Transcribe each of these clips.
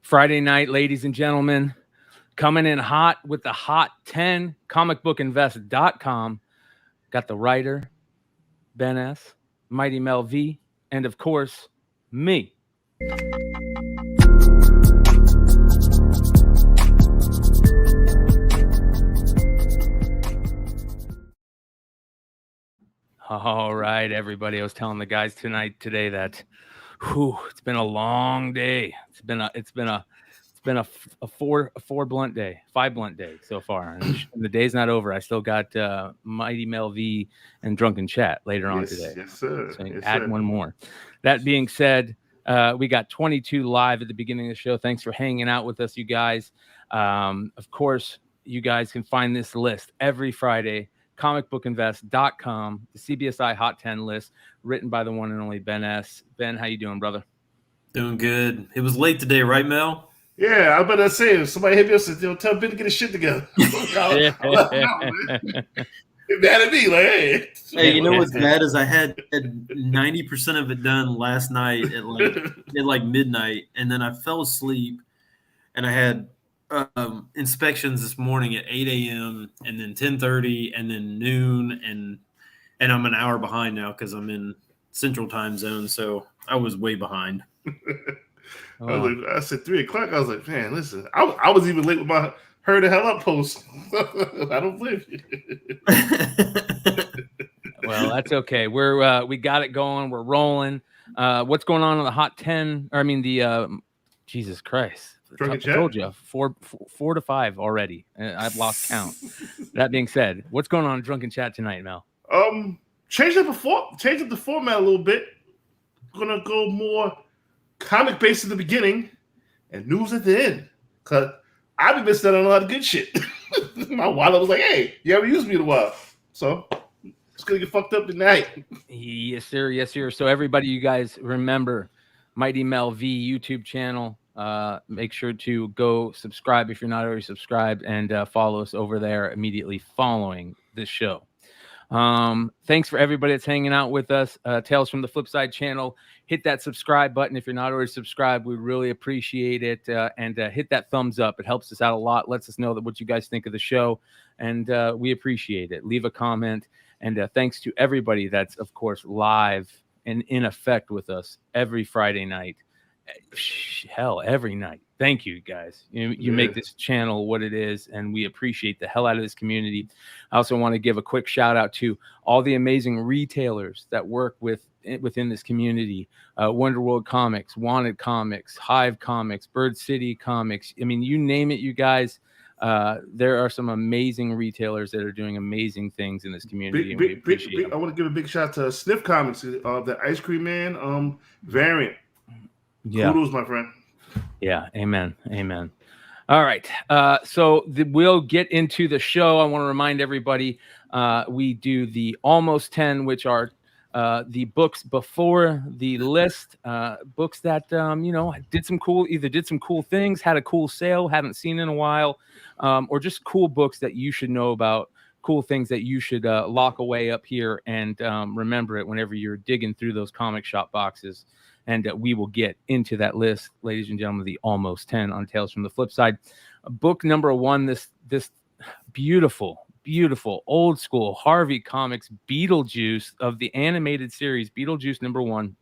Friday night, ladies and gentlemen, coming in hot with the Hot 10, comicbookinvest.com. Got the writer, Ben S., Mighty Mel V., and of course, me. All right, everybody. I was telling the guys today that it's been a long day. It's been a five blunt day so far, and the day's not over. I still got Mighty Mel V and Drunken Chat later on today. Yes, sir. So add one more. That being said, we got 22 live at the beginning of the show. Thanks for hanging out with us, you guys. Of course, you guys can find this list every Friday. comicbookinvest.com, the CBSI Hot 10 list, written by the one and only Ben S. Ben, how you doing, brother? Doing good. It was late today, right, Mel? Yeah, I better say, if somebody hit me up and said, tell Ben to get his shit together. Mad at me, like, hey, you know what's bad is I had 90% of it done last night at like midnight, and then I fell asleep, and I had inspections this morning at 8 a.m. and then 10:30 and then noon, and I'm an hour behind now because I'm in Central Time Zone, so I was way behind. I said 3 o'clock. I was like, man, listen, I was even late with my hurry the hell up post. I don't blame you. Well, that's okay. We got it going. We're rolling. What's going on in the Hot 10? Or I mean Jesus Christ. I told you, four to five already. I've lost count. That being said, what's going on in Drunken Chat tonight, Mel? Change up the format a little bit. Gonna go more comic based at the beginning and news at the end. Cause I've been missing out on a lot of good shit. My wallet was like, hey, you haven't used me in a while. So it's gonna get fucked up tonight. Yes, sir. Yes, sir. So everybody, you guys remember Mighty Mel V YouTube channel. Make sure to go subscribe if you're not already subscribed, and follow us over there immediately following this show. Thanks for everybody that's hanging out with us. Tales from the Flipside channel. Hit that subscribe button if you're not already subscribed. We really appreciate it. And hit that thumbs up. It helps us out a lot. Lets us know what you guys think of the show. And we appreciate it. Leave a comment. And thanks to everybody that's, of course, live and in effect with us every Friday night. Hell, every night. Thank you, guys. You make this channel what it is, and we appreciate the hell out of this community. I also want to give a quick shout out to all the amazing retailers that work within this community. Wonder World Comics, Wanted Comics, Hive Comics, Bird City Comics. I mean, you name it, you guys. There are some amazing retailers that are doing amazing things in this community. I want to give a big shout out to Sniff Comics, the Ice Cream Man variant. Yeah. Kudos, my friend. Yeah. Amen. All right. So we'll get into the show. I want to remind everybody we do the Almost 10, which are the books before the list, books that, did some cool things, had a cool sale, haven't seen in a while, or just cool books that you should know about, cool things that you should lock away up here and remember it whenever you're digging through those comic shop boxes. And we will get into that list, ladies and gentlemen, the Almost 10 on Tales from the Flipside. Book number one, this beautiful old school Harvey Comics Beetlejuice of the animated series, Beetlejuice number one.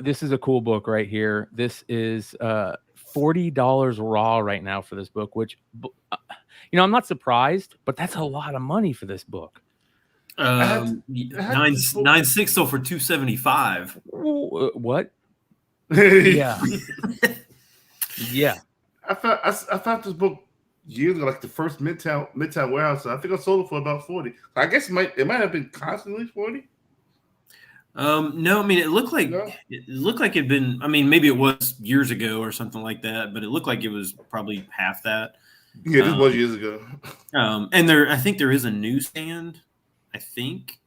This is a cool book right here. This is $40 raw right now for this book, which, I'm not surprised, but that's a lot of money for this book. 9.6 sold for $275. What? Yeah. I found this book years ago, like the first Midtown warehouse. I think I sold it for about $40. I guess it might have been constantly $40. No, I mean it looked like it'd been. I mean, maybe it was years ago or something like that, but it looked like it was probably half that. Yeah, this was years ago. And I think there is a newsstand. I think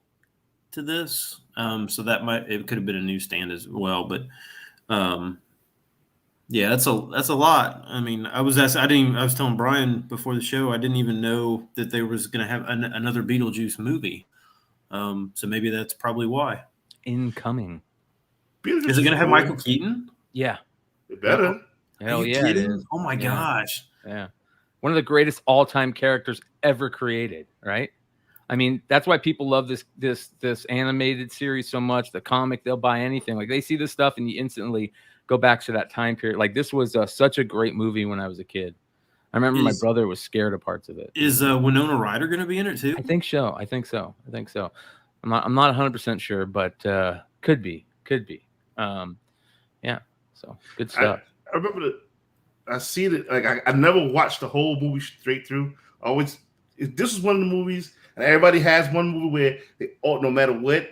to this, so it could have been a newsstand as well, but yeah, that's a lot. I mean, I was telling Brian before the show, I didn't even know that there was going to have another Beetlejuice movie, so maybe that's probably why. Incoming. Is it going to have Michael Keaton? Yeah. It better. Hell yeah, it is. Oh my gosh. Yeah. One of the greatest all-time characters ever created, right? I mean, that's why people love this animated series so much. The comic, they'll buy anything. Like they see this stuff and you instantly go back to that time period. Like this was such a great movie when I was a kid. I remember my brother was scared of parts of it. Is Winona Ryder going to be in it too? I think so. I'm not 100% sure, but could be. Yeah. So good stuff. I remember that. I seen it. Like I never watched the whole movie straight through. Always, this is one of the movies, and everybody has one movie where they all, no matter what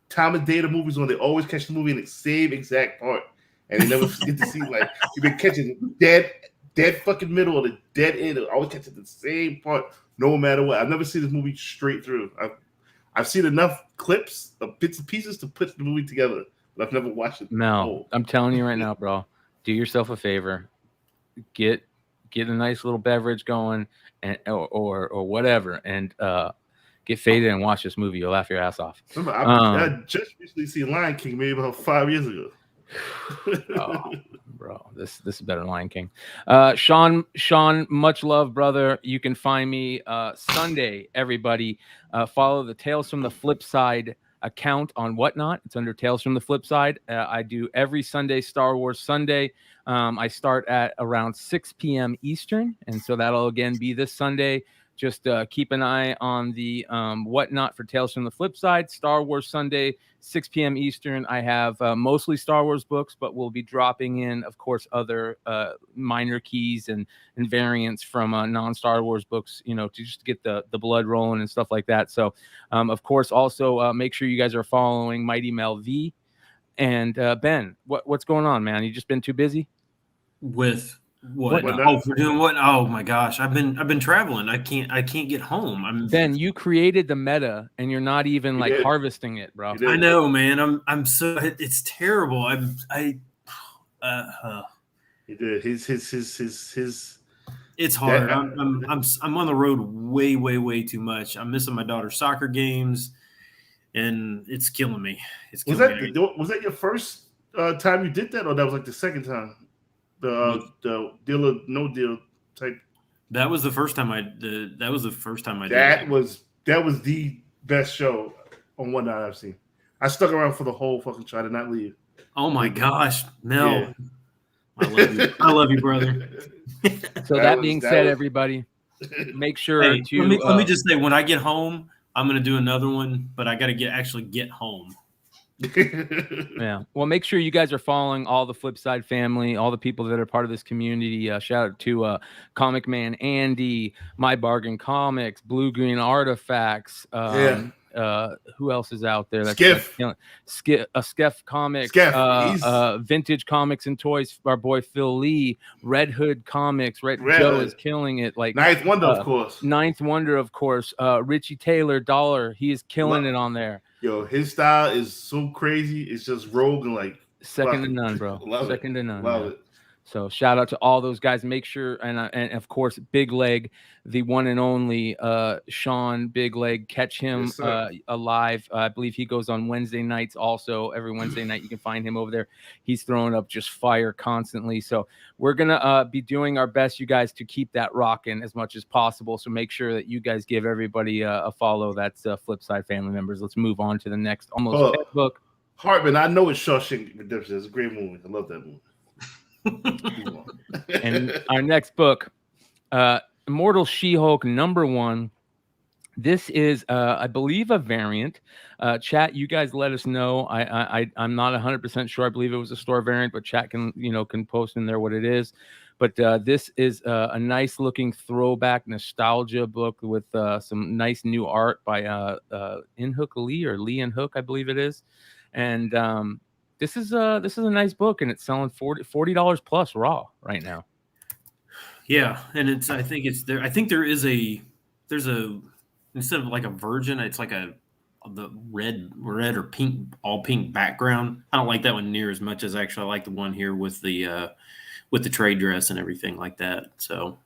time of day the movie's on, they always catch the movie in the same exact part, and they never get to see like you've been catching dead fucking middle or the dead end. Always catching the same part, no matter what. I've never seen this movie straight through. I've seen enough clips of bits and pieces to put the movie together, but I've never watched it. No, I'm telling you right now, bro. Do yourself a favor. Get a nice little beverage going, and or whatever, and get faded and watch this movie. You'll laugh your ass off. Remember, I just recently seen Lion King maybe about 5 years ago. Oh, bro, this is better than Lion King. Sean, much love, brother. You can find me Sunday. Everybody, follow the Tales from the Flipside account on Whatnot. It's under Tales from the Flipside. I do every Sunday, Star Wars Sunday. I start at around 6 p.m. Eastern, and so that'll again be this Sunday. Just keep an eye on the Whatnot for Tales from the Flipside. Star Wars Sunday, 6 p.m. Eastern. I have mostly Star Wars books, but we'll be dropping in, of course, other minor keys and variants from non-Star Wars books, to just get the blood rolling and stuff like that. So, of course, also make sure you guys are following Mighty Mel V. And Ben, what's going on, man? You just been too busy? With what? Oh, for doing what? Oh my gosh, I've been traveling. I can't get home. Ben, you created the meta, and you're not even harvesting it, bro. I know, man. I'm so it's terrible. He did his. It's hard. I'm on the road way too much. I'm missing my daughter's soccer games, and it's killing me. Was that your first time you did that, or that was like the second time? The deal or no deal type. That was the first time I did. That was the best show on Whatnot I've seen. I stuck around for the whole fucking show. I did not leave. Oh my gosh, Mel. Yeah. I love you. I love you, brother. So that being said, everybody, make sure to let me just say, when I get home, I'm gonna do another one, but I gotta get home. Yeah. Well, make sure you guys are following all the Flipside family, all the people that are part of this community. Shout out to Comic Man Andy, My Bargain Comics, Blue Green Artifacts. Who else is out there? That's Skeff Comics, Vintage Comics and Toys. Our boy Phil Lee, Red Hood Comics. Red Joe is killing it. Like Ninth Wonder, of course. Richie Taylor Dollar. He is killing it on there. Yo, his style is so crazy. It's just rogue and like second to none, bro. Second to none. Love it. So shout out to all those guys. Make sure and of course Big Leg, the one and only Sean Big Leg. Catch him alive. I believe he goes on Wednesday nights. Also, every Wednesday night you can find him over there. He's throwing up just fire constantly. So we're gonna be doing our best, you guys, to keep that rocking as much as possible. So make sure that you guys give everybody a follow. That's Flipside family members. Let's move on to the next book. Hartman, I know it's Shawshank Redemption. It's a great movie. I love that movie. And our next book, Immortal She-Hulk #1. This is, I believe, a variant. Chat, you guys let us know. I'm not 100% sure. I believe it was a store variant, but chat can post in there what it is. But this is a nice looking throwback nostalgia book with some nice new art by Inhook Lee or Lee and Hook, I believe it is. And this is a nice book, and it's selling $40 plus raw right now. Yeah, and I think there's a instead of like a virgin, it's like the red or pink, all pink background. I don't like that one near as much as actually I like the one here with the trade dress and everything like that. So,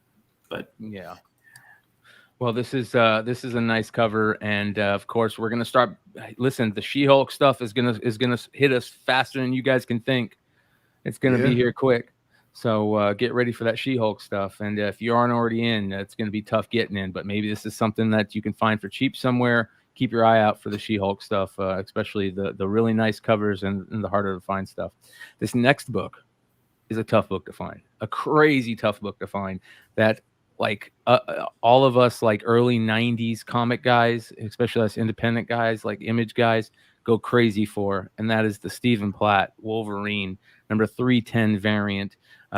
but yeah. Well, this is a nice cover, and of course we're gonna start. Listen, the She-Hulk stuff is gonna hit us faster than you guys can think. It's going to be here quick. So get ready for that She-Hulk stuff. And if you aren't already in, it's going to be tough getting in. But maybe this is something that you can find for cheap somewhere. Keep your eye out for the She-Hulk stuff, especially the really nice covers and the harder to find stuff. This next book is a tough book to find, a crazy tough book to find that like all of us like early 90s comic guys, especially us independent guys, like Image guys, go crazy for. And that is the Stephen Platt Wolverine number 310 variant.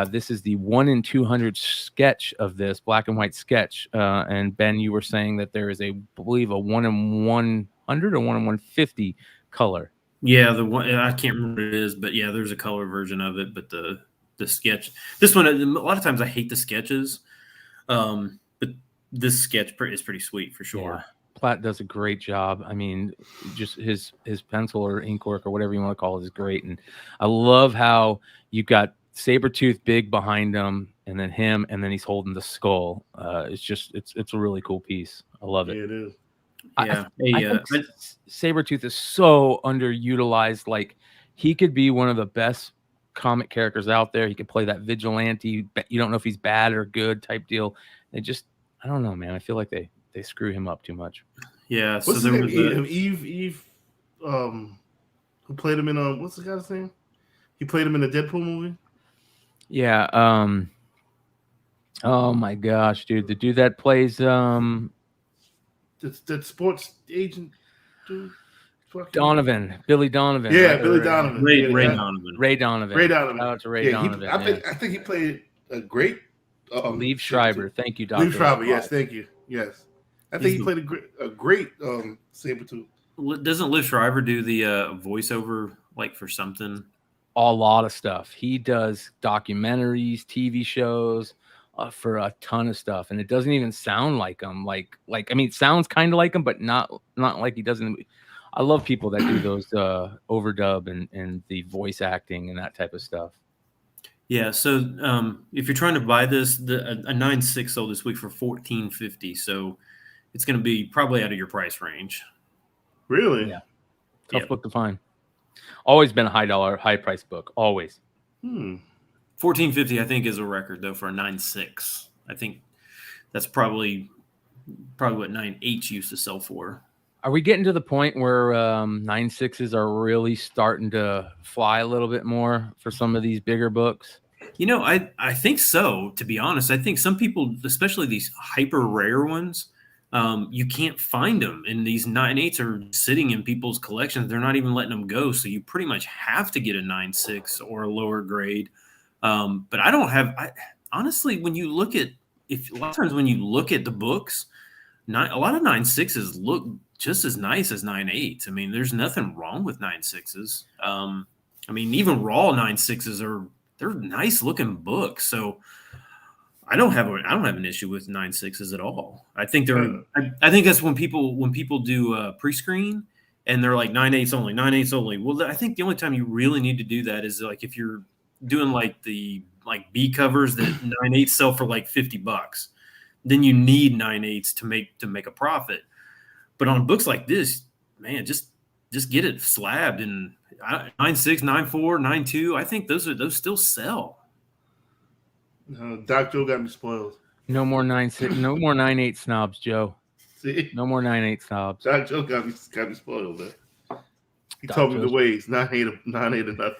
This is the 1 in 200 sketch of this black and white sketch. And Ben, you were saying that there is I believe a 1 in 100 or 1 in 150 color. Yeah, the one I can't remember what it is, but yeah, there's a color version of it. But the sketch, this one, a lot of times I hate the sketches, but this sketch is pretty sweet for sure. Yeah. Platt does a great job. I mean, just his pencil or ink work or whatever you want to call it is great. And I love how you got Sabretooth big behind him, and then him, and then he's holding the skull. It's a really cool piece. I love it. Yeah, it is. Yeah, I think Sabretooth is so underutilized. Like, he could be one of the best comic characters out there. He could play that vigilante. You don't know if he's bad or good type deal. I don't know, man. I feel like they screw him up too much. Yeah. What's his name? Eve, who played him in what's the guy's name? He played him in the Deadpool movie. Yeah. Oh my gosh, dude. The dude that plays that sports agent dude. Donovan. Billy Donovan. Yeah, Billy Donovan. Ray Donovan. Ray Donovan. Shout out to Ray Donovan. I think he played a great Liev Schreiber. Thank you, Dr. Liev Schreiber, yes, thank you. Yes. I think he played a great Sabretooth. Doesn't Liev Schreiber do the voiceover like for something? A lot of stuff. He does documentaries, TV shows, for a ton of stuff, and it doesn't even sound like him. Like I mean, it sounds kind of like him, but not like he doesn't. I love people that do those overdub and the voice acting and that type of stuff. Yeah. So if you're trying to buy this, a 9.6 sold this week for $14.50. So it's going to be probably out of your price range. Really? Yeah. Tough book to find. Always been a high price book. Always. $14.50, I think, is a record though for a 9.6. I think that's probably what 9.8 used to sell for. Are we getting to the point where 9.6s are really starting to fly a little bit more for some of these bigger books? You know, I think so, to be honest. I think some people, especially these hyper rare ones, you can't find them. And these 9.8s are sitting in people's collections. They're not even letting them go. So you pretty much have to get a 9.6 or a lower grade. But honestly, when you look at, a lot of times when you look at the books, a lot of 9.6s look just as nice as 9.8s. I mean, there's nothing wrong with 9.6s. I mean, even raw 9.6s they're nice looking books. So I don't have an issue with 9.6s at all. I think I think that's when people do pre-screen and they're like 9.8s only, 9.8s only. Well, I think the only time you really need to do that is like if you're doing like the B covers that 9.8s sell for like $50, then you need 9.8s to make a profit. But on books like this, man, just get it slabbed and 9.6, 9.4, 9.2. I think those still sell. Doc Joe got me spoiled. No more 9.6, no more 9.8 snobs, Joe. See? No more 9.8 snobs. Doc Joe got me spoiled, man. He told me the ways. 9.8 or nothing.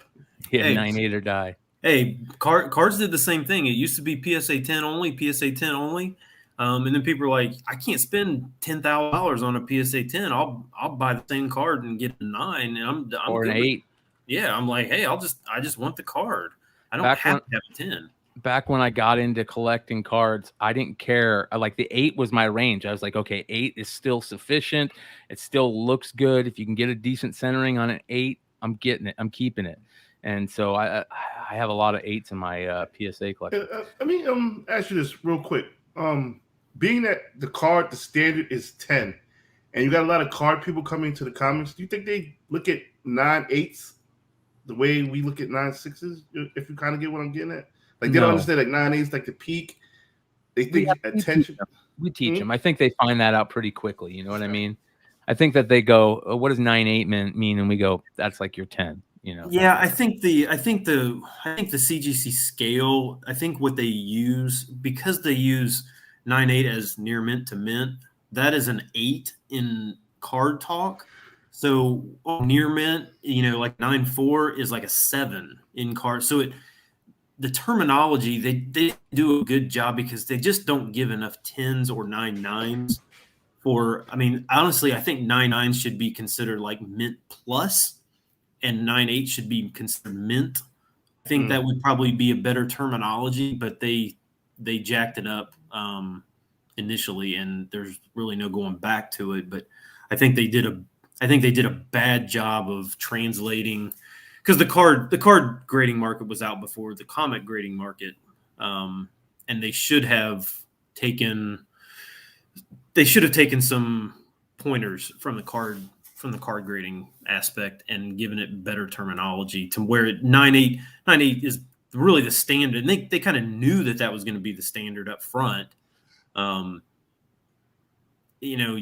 Yeah, 9.8 or die. Hey, cards did the same thing. It used to be PSA 10 only, PSA 10 only. And then people are like, I can't spend $10,000 on a PSA 10. I'll buy the same card and get a 9, and I'm or an 8. Yeah, I'm like, hey, I just want the card. I don't have to have a 10. Back when I got into collecting cards, I didn't care. Like the 8 was my range. I was like, okay, 8 is still sufficient. It still looks good. If you can get a decent centering on an 8, I'm getting it. I'm keeping it. And so I have a lot of 8s in my PSA collection. Let me ask you this real quick. Being that the standard is 10, and you got a lot of card people coming to the comics, do you think they look at 9.8s the way we look at 9.6s? If you kind of get what I'm getting at, like they don't understand like 9.8s like the peak. They think attention. We teach them. I think they find that out pretty quickly. You know what I mean? I think that they go, oh, "What does 9.8 mean?" And we go, "That's like your 10." you know. Yeah, I think the CGC scale, I think what they use, because they use 9.8 as near mint to mint, that is an 8 in card talk. So near mint, you know, like 9.4 is like a 7 in card. So the terminology, they do a good job because they just don't give enough 10s or 9.9s for, I mean, honestly, I think 9.9 should be considered like mint plus, and 9.8 should be considered mint. I think that would probably be a better terminology, but they jacked it up initially, and there's really no going back to it. But I think they did a bad job of translating, because the card grading market was out before the comic grading market, and they should have taken some pointers from the card grading aspect and given it better terminology to where 9.8 is really the standard. And they kind of knew that was going to be the standard up front. You know,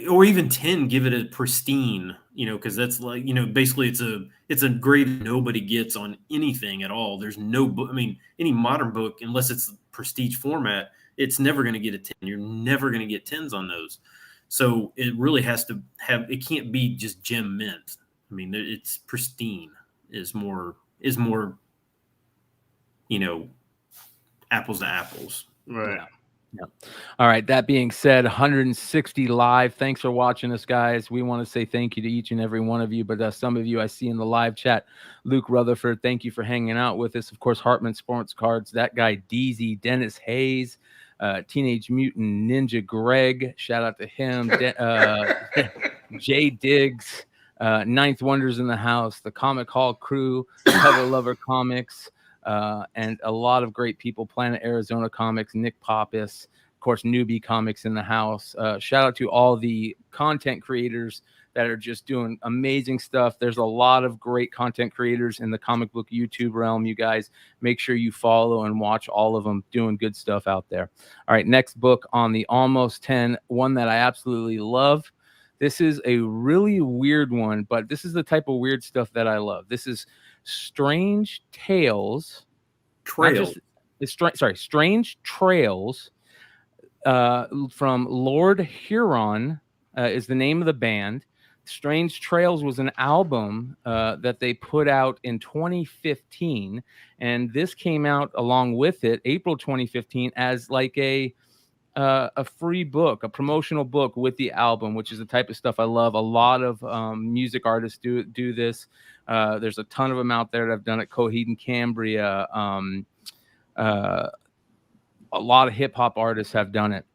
or even 10, give it a pristine, you know, because that's like, you know, basically it's a grade nobody gets on anything at all. There's no book. I mean, any modern book, unless it's prestige format, it's never going to get a 10. You're never going to get 10s on those. So it really has to have, it can't be just gem mint. I mean, it's pristine is more, you know, apples to apples. Right. Yeah. Yeah. All right. That being said, 160 live. Thanks for watching us, guys. We want to say thank you to each and every one of you. But some of you I see in the live chat, Luke Rutherford, thank you for hanging out with us. Of course, Hartman Sports Cards, that guy, DZ, Dennis Hayes, Teenage Mutant Ninja Greg, shout out to him. Jay Diggs, Ninth Wonders in the House, the Comic Hall crew, Cover Lover Comics. And a lot of great people, Planet Arizona Comics, Nick Pappas, of course, Newbie Comics in the house. Shout out to all the content creators that are just doing amazing stuff. There's a lot of great content creators in the comic book YouTube realm. You guys make sure you follow and watch all of them doing good stuff out there. All right, next book on the Almost 10, one that I absolutely love. This is a really weird one, but this is the type of weird stuff that I love. This is Strange Tales. Strange Trails from Lord Huron is the name of the band. Strange Trails was an album that they put out in 2015, and this came out along with it, April 2015, as like a free book, a promotional book with the album, which is the type of stuff I love. A lot of music artists do this. There's a ton of them out there that have done it. Coheed and Cambria. A lot of hip hop artists have done it.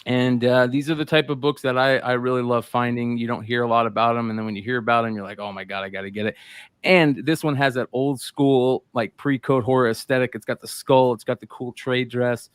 And these are the type of books that I really love finding. You don't hear a lot about them. And then when you hear about them, you're like, oh my God, I got to get it. And this one has that old school, like pre-code horror aesthetic. It's got the skull. It's got the cool trade dress.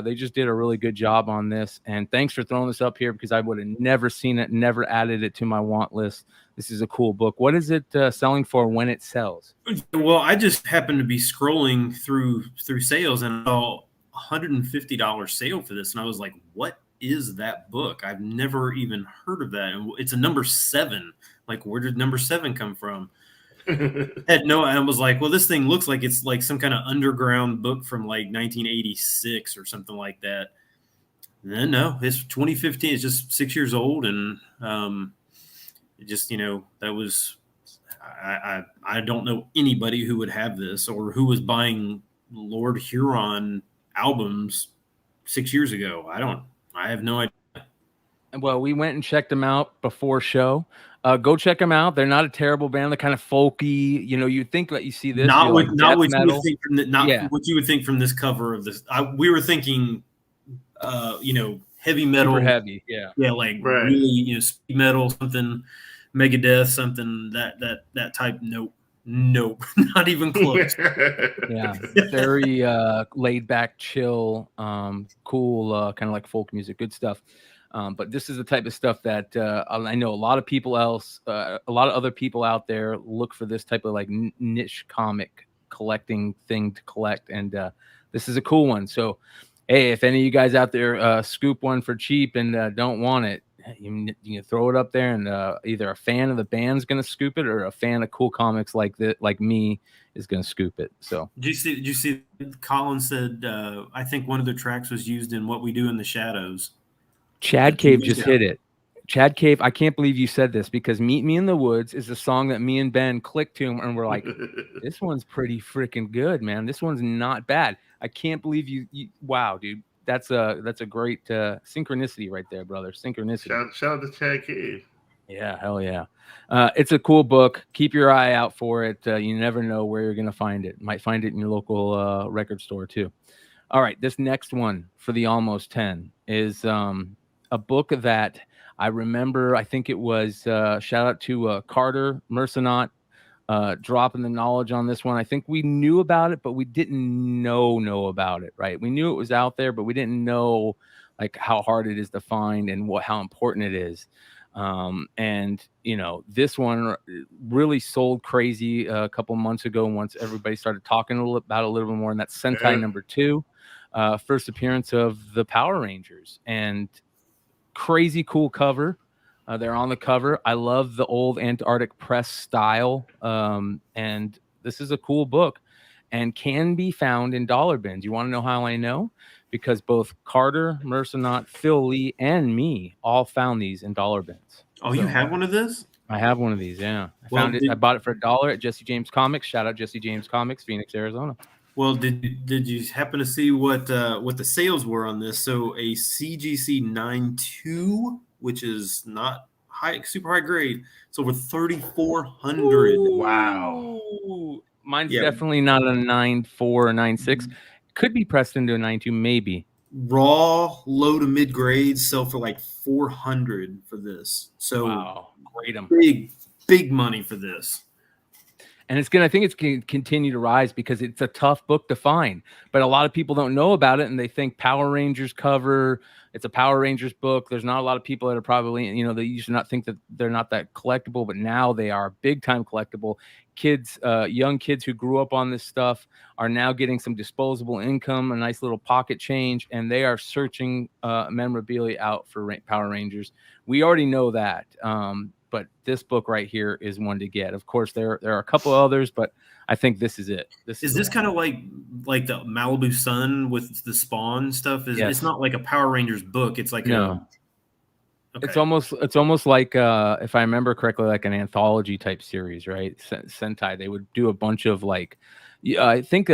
They just did a really good job on this. And thanks for throwing this up here, because I would have never seen it, never added it to my want list. This is a cool book. What is it selling for when it sells? Well, I just happened to be scrolling through sales and saw $150 sale for this, and I was like, what is that book? I've never even heard of that. And it's a number 7. Like, where did number 7 come from? I was like, well, this thing looks like it's like some kind of underground book from like 1986 or something like that. And then no, it's 2015. It's just 6 years old, and it just, you know, that was I don't know anybody who would have this or who was buying Lord Huron albums 6 years ago. I have no idea. Well, we went and checked them out before show. Go check them out. They're not a terrible band. They're kind of folky. You know, you think that you see this. Not what you would think from this cover of this. We were thinking, you know, heavy metal. Super heavy. Yeah. Yeah, like really, you know, speed metal, something, Megadeth, something that type. Nope, not even close. Yeah, very laid back, chill, cool, kind of like folk music, good stuff. But this is the type of stuff that I know a lot of other people out there look for this type of like niche comic collecting thing to collect, and this is a cool one. So, hey, if any of you guys out there scoop one for cheap and don't want it, you throw it up there, and either a fan of the band's gonna scoop it, or a fan of cool comics like me is gonna scoop it. So Did you see Colin said I think one of the tracks was used in What We Do in the Shadows. Chad Cave just hit it. Chad Cave, I can't believe you said this, because Meet Me in the Woods is a song that me and Ben clicked to, and we're like, this one's pretty freaking good, man. This one's not bad. I can't believe you wow, dude. That's a great synchronicity right there, brother. Synchronicity. Shout out to Chad Cave. Yeah, hell yeah. It's a cool book. Keep your eye out for it. You never know where you're going to find it. Might find it in your local record store too. All right, this next one for the Almost 10 is a book that I remember. I think it was shout out to Carter Mercenaut dropping the knowledge on this one. I think we knew about it, but we didn't know about it, right? We knew it was out there, but we didn't know like how hard it is to find and how important it is. And this one really sold crazy a couple months ago once everybody started talking about it a little bit more, and that's Sentai number 2, first appearance of the Power Rangers, and crazy cool cover. They're on the cover. I love the old Antarctic press style, and this is a cool book and can be found in dollar bins. You want to know how I know? Because both Carter, Mercenaut, Phil Lee, and me all found these in dollar bins. Oh, so, you have one of this? I have one of these, yeah. I bought it for $1 at Jesse James Comics. Shout out Jesse James Comics, Phoenix, Arizona. Well, did you happen to see what the sales were on this? So a CGC 9.2, which is not super high grade, it's over 3,400. Wow. Mine's definitely not a 9.4 or 9.6. Could be pressed into a 9.2, maybe. Raw, low to mid grades sell for like 400 for this. So wow, great. Big money for this. And I think it's going to continue to rise because it's a tough book to find. But a lot of people don't know about it, and they think Power Rangers cover. It's a Power Rangers book. There's not a lot of people that are probably, they used to not think that they're not that collectible, but now they are big time collectible. Kids, young kids who grew up on this stuff are now getting some disposable income, a nice little pocket change, and they are searching memorabilia out for Power Rangers. We already know that. But this book right here is one to get. Of course, there are a couple others, but I think this is it. Is this kind of like the Malibu Sun with the Spawn stuff? It's not like a Power Rangers book. It's like Okay. It's almost like if I remember correctly, like an anthology type series, right? Sentai. They would do a bunch of like, I think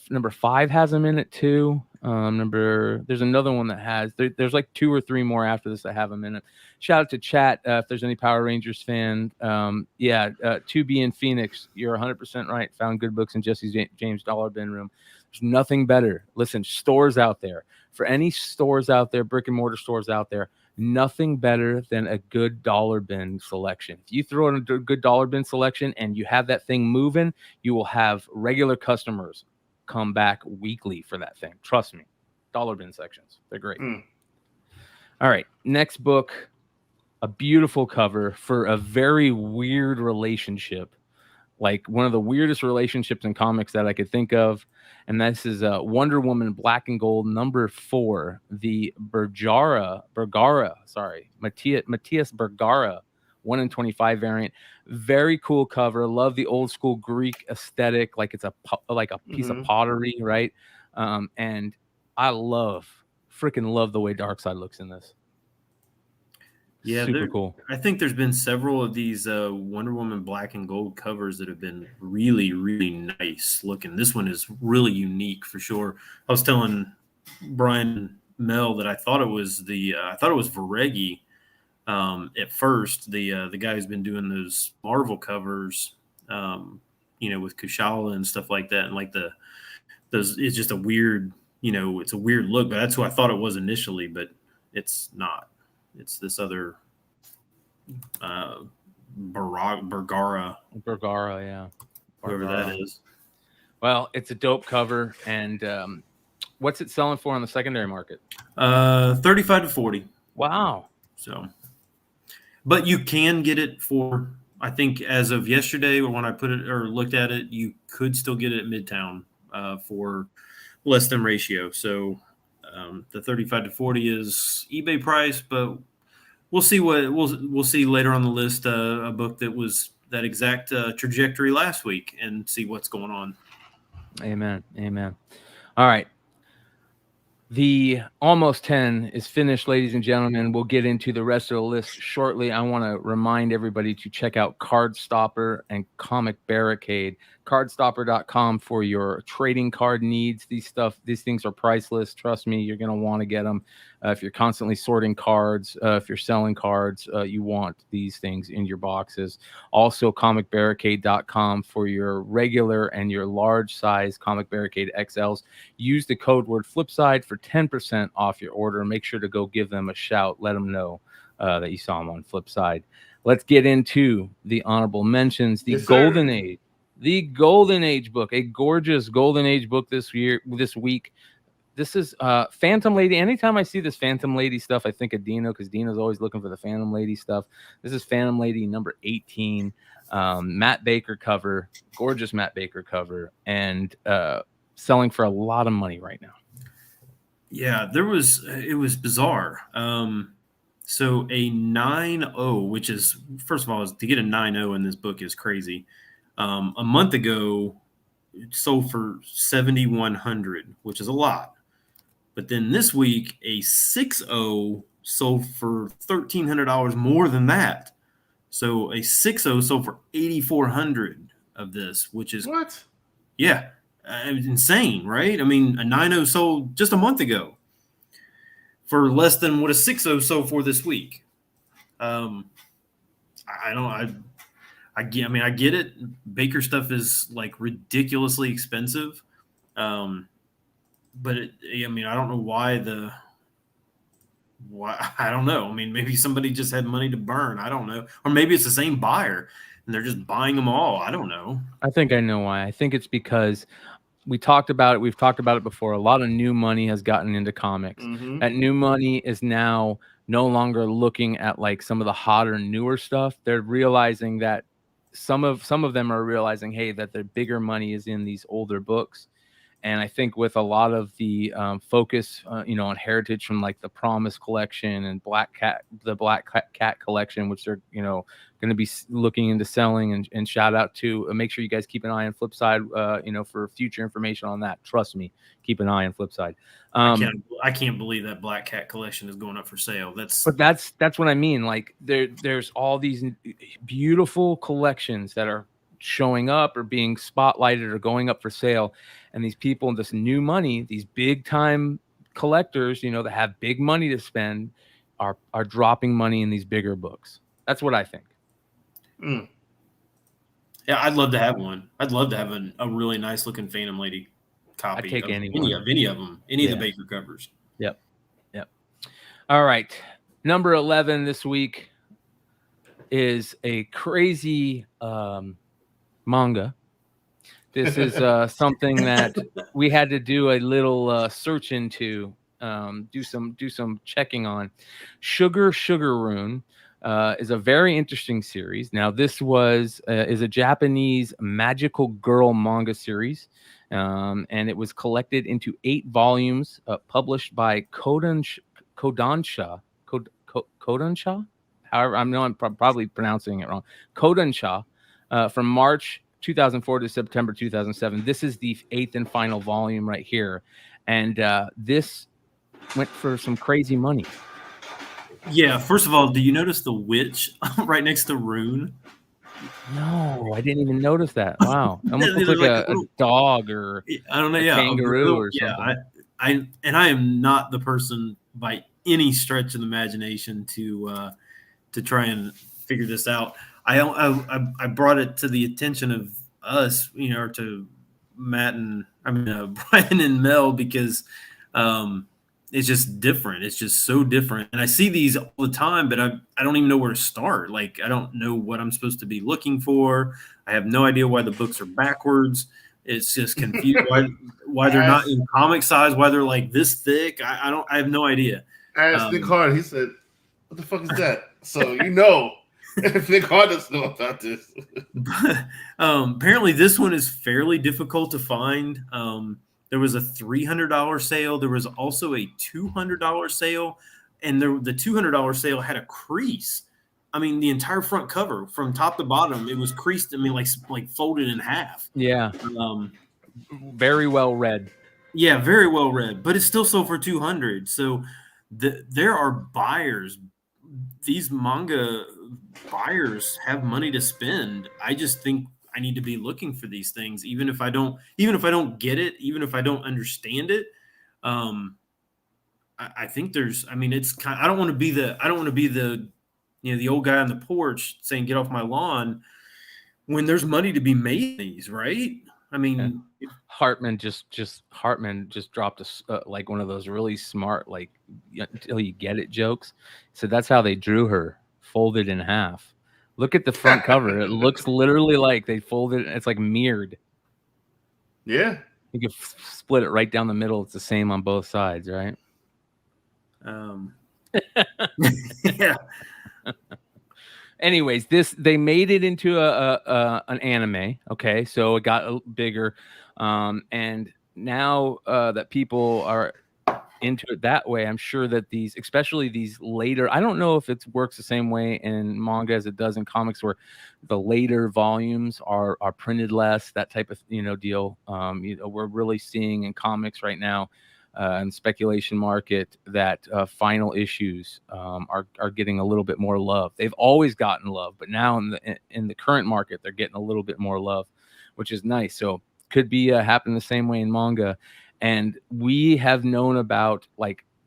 number 5 has them in it too. There's another one that has. There's like 2 or 3 more after this that have them in it. Shout out to chat if there's any Power Rangers fan. 2B in Phoenix, you're 100% right. Found good books in Jesse James Dollar Bin Room. There's nothing better. Listen, stores out there, for any stores out there, brick and mortar stores out there, nothing better than a good dollar bin selection. If you throw in a good dollar bin selection and you have that thing moving, you will have regular customers come back weekly for that thing. Trust me. Dollar bin sections. They're great. All right. Next book. A beautiful cover for a very weird relationship. Like one of the weirdest relationships in comics that I could think of. And this is Wonder Woman Black and Gold number 4, the Matthias Bergara 1 in 25 variant. Very cool cover. Love the old school Greek aesthetic, like it's a piece of pottery, right? And I freaking love the way Darkseid looks in this. Yeah, super cool. I think there's been several of these Wonder Woman Black and Gold covers that have been really, really nice looking. This one is really unique for sure. I was telling Brian Mel that I thought it was Varegi at first. The guy who's been doing those Marvel covers, with Kushala and stuff like that, and like it's just a weird, it's a weird look. But that's who I thought it was initially, but it's not. It's this other Bergara, yeah. Whoever that is. Well, it's a dope cover. And what's it selling for on the secondary market? 35 to 40. Wow. So, but you can get it for, I think as of yesterday, or when I put it or looked at it, you could still get it at Midtown for less than ratio. So the 35 to 40 is eBay price, but we'll see what we'll see later on the list. A book that was that exact trajectory last week, and see what's going on. Amen. All right. The almost 10 is finished, ladies and gentlemen. We'll get into the rest of the list shortly. I want to remind everybody to check out Card Stopper and Comic Barricade. Cardstopper.com for your trading card needs. These things are priceless. Trust me, you're going to want to get them. If you're constantly sorting cards, if you're selling cards, you want these things in your boxes. Also, comicbarricade.com for your regular and your large size Comic Barricade XLs. Use the code word Flipside for 10% off your order. Make sure to go give them a shout. Let them know that you saw them on Flipside. Let's get into the honorable mentions. The Golden Age. The Golden Age book, a gorgeous Golden Age book this week. This is Phantom Lady. Anytime I see this Phantom Lady stuff, I think of Dino, because Dino's always looking for the Phantom Lady stuff. This is Phantom Lady number 18, Matt Baker cover, gorgeous Matt Baker cover, and selling for a lot of money right now. Yeah, it was bizarre. So a 9.0, which is, first of all, to get a 9.0 in this book is crazy. A month ago, it sold for $7,100, which is a lot. But then this week, a 6.0 sold for $1,300 more than that. So a 6.0 sold for $8,400 of this, which is what? Yeah, it's insane, right? I mean, a 9.0 sold just a month ago for less than what a 6.0 sold for this week. I get it. Baker stuff is like ridiculously expensive. But I don't know why I don't know. I mean, maybe somebody just had money to burn. I don't know. Or maybe it's the same buyer and they're just buying them all. I don't know. I think I know why. I think it's because we've talked about it before. A lot of new money has gotten into comics. Mm-hmm. That new money is now no longer looking at like some of the hotter, newer stuff. They're realizing that some of them are realizing, hey, that the bigger money is in these older books. And I think with a lot of the focus, on heritage from like the Promise collection and the Black Cat collection, which they're, going to be looking into selling, and shout out to, make sure you guys keep an eye on Flipside, for future information on that. Trust me, keep an eye on Flipside. I can't believe that Black Cat collection is going up for sale. That's what I mean. Like there's all these beautiful collections that are showing up or being spotlighted or going up for sale, and these people, this new money, these big time collectors, that have big money to spend, are dropping money in these bigger books. That's what I think. Yeah, I'd love to have one. I'd love to have a really nice looking Phantom Lady copy. I'd take of any of them, any of the Baker covers. Yep. All right, number 11 this week is a crazy manga. This is something that we had to do a little search into, do some checking on. Sugar Rune is a very interesting series. Now, this is a Japanese magical girl manga series, and it was collected into 8 volumes, published by Kodansha. However, I'm probably pronouncing it wrong. Kodansha, from March 2004 to September 2007. This is the 8th and final volume right here, and this went for some crazy money. Yeah, first of all, do you notice the witch right next to Rune? No, I didn't even notice that. Wow, almost looks like a dog or I don't know, a kangaroo or something. I am not the person by any stretch of the imagination to try and figure this out. I brought it to the attention of us, or to Matt and Brian and Mel, because it's just different. It's just so different. And I see these all the time, but I don't even know where to start. Like, I don't know what I'm supposed to be looking for. I have no idea why the books are backwards. It's just confused why they're not in comic size, why they're like this thick. I have no idea. I asked Nick Hard, he said, "What the fuck is that?" So if Nick Hard doesn't know about this. But, apparently this one is fairly difficult to find. There was a $300 sale. There was also a $200 sale. and the $200 sale had a crease. I mean, the entire front cover from top to bottom, it was creased. I mean, like folded in half. Yeah. Very well read. Yeah, very well read, but it's still sold for $200. So there are buyers. These manga buyers have money to spend. I just think I need to be looking for these things, even if I don't get it, even if I don't understand it. I think there's. I mean, it's kind. I don't want to be the the old guy on the porch saying "get off my lawn" when there's money to be made in these, right? I mean, Hartman just dropped like one of those really smart, like until you get it jokes. So that's how they drew her, folded in half. Look at the front cover. It looks literally like they folded. It's like mirrored. Yeah. You can split it right down the middle. It's the same on both sides, right? Yeah. Anyways, they made it into an anime. Okay, so it got bigger, and now that people are into it that way, I'm sure that especially these later, I don't know if it works the same way in manga as it does in comics, where the later volumes are printed less, that type of deal. We're really seeing in comics right now, and speculation market, that final issues are getting a little bit more love. They've always gotten love, but now in the current market, they're getting a little bit more love, which is nice. So could be happen the same way in manga. And we have known about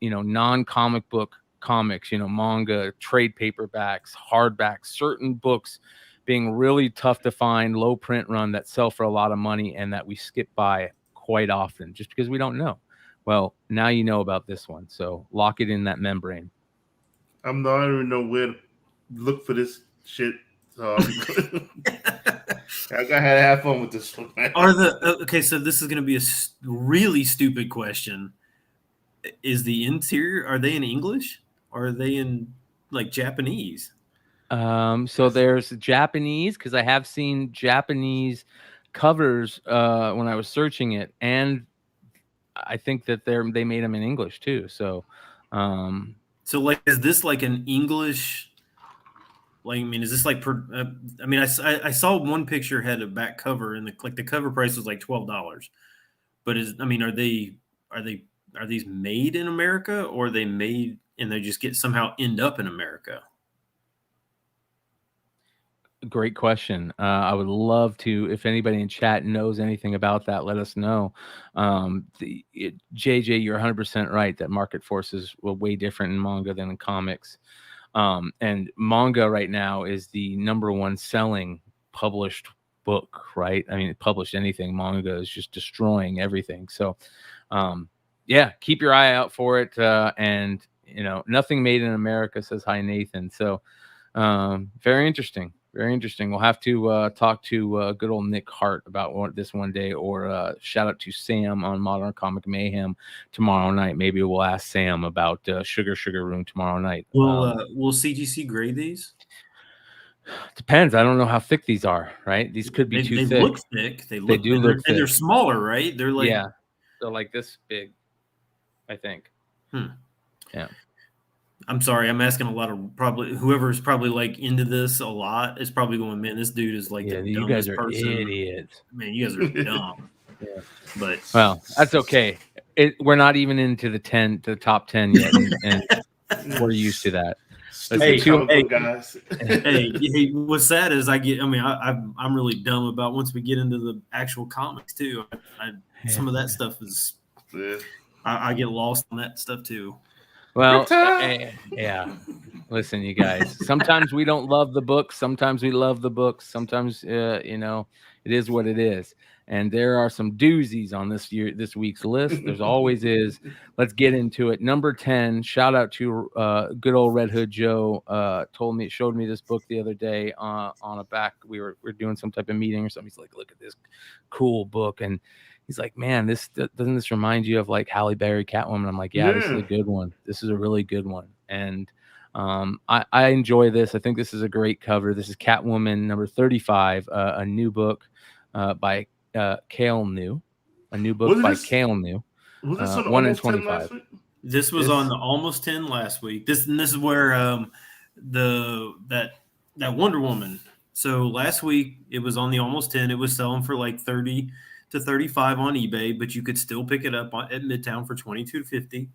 non-comic book comics, manga, trade paperbacks, hardbacks, certain books being really tough to find, low print run, that sell for a lot of money and that we skip by quite often just because we don't know. Well, now you know about this one, so lock it in that membrane. I don't even know where to look for this shit. So I gotta have fun with this one, man. Okay, so this is going to be a really stupid question. Is the interior, are they in English or are they in like Japanese? So there's Japanese, because I have seen Japanese covers when I was searching it, and I think that they made them in English too. So, so like, is this like an English? Like, I mean, is this like? I mean, I saw one picture had a back cover, and the cover price was like $12. But are these made in America, or are they made and they just somehow end up in America? Great question. I would love to, if anybody in chat knows anything about that, let us know. JJ, you're 100% right that market forces were way different in manga than in comics. And manga right now is the #1 selling published book, right? I mean, published anything, manga is just destroying everything. So, yeah, keep your eye out for it. And, nothing made in America, says hi, Nathan. So, very interesting. Very interesting. We'll have to talk to good old Nick Hart about this one day, or shout out to Sam on Modern Comic Mayhem tomorrow night. Maybe we'll ask Sam about Sugar Room tomorrow night. Will CGC grade these? Depends. I don't know how thick these are. Right? These could be too thick. They look thick. They do look thick, and they're smaller, right? They're like they're like this big, I think. Yeah. I'm sorry, I'm asking a lot of whoever's probably like into this a lot is probably going, man, this dude is like the you guys are idiots. Man, you guys are dumb. Yeah. But that's okay. We're not even into the top 10 yet, and we're used to that. Guys. Hey, what's sad is I'm really dumb about once we get into the actual comics too. Some of that stuff is I get lost on that stuff too. Well, yeah. Listen, you guys. Sometimes we don't love the books. Sometimes we love the books. Sometimes, it is what it is. And there are some doozies on this week's list. There's always is. Let's get into it. Number 10. Shout out to good old Red Hood Joe. Showed me this book the other day on a back. We were doing some type of meeting or something. He's like, look at this cool book, and he's like, man, doesn't this remind you of like Halle Berry Catwoman? I'm like, yeah, this is a good one. This is a really good one. And I enjoy this. I think this is a great cover. This is Catwoman number 35, a new book by Cale New. A new book by Cale New. Was this on 1 in 25. This was on the Almost 10 last week. This is where that Wonder Woman. So last week it was on the Almost 10. It was selling for like 30 to 35 on eBay, but you could still pick it up at Midtown for $22.50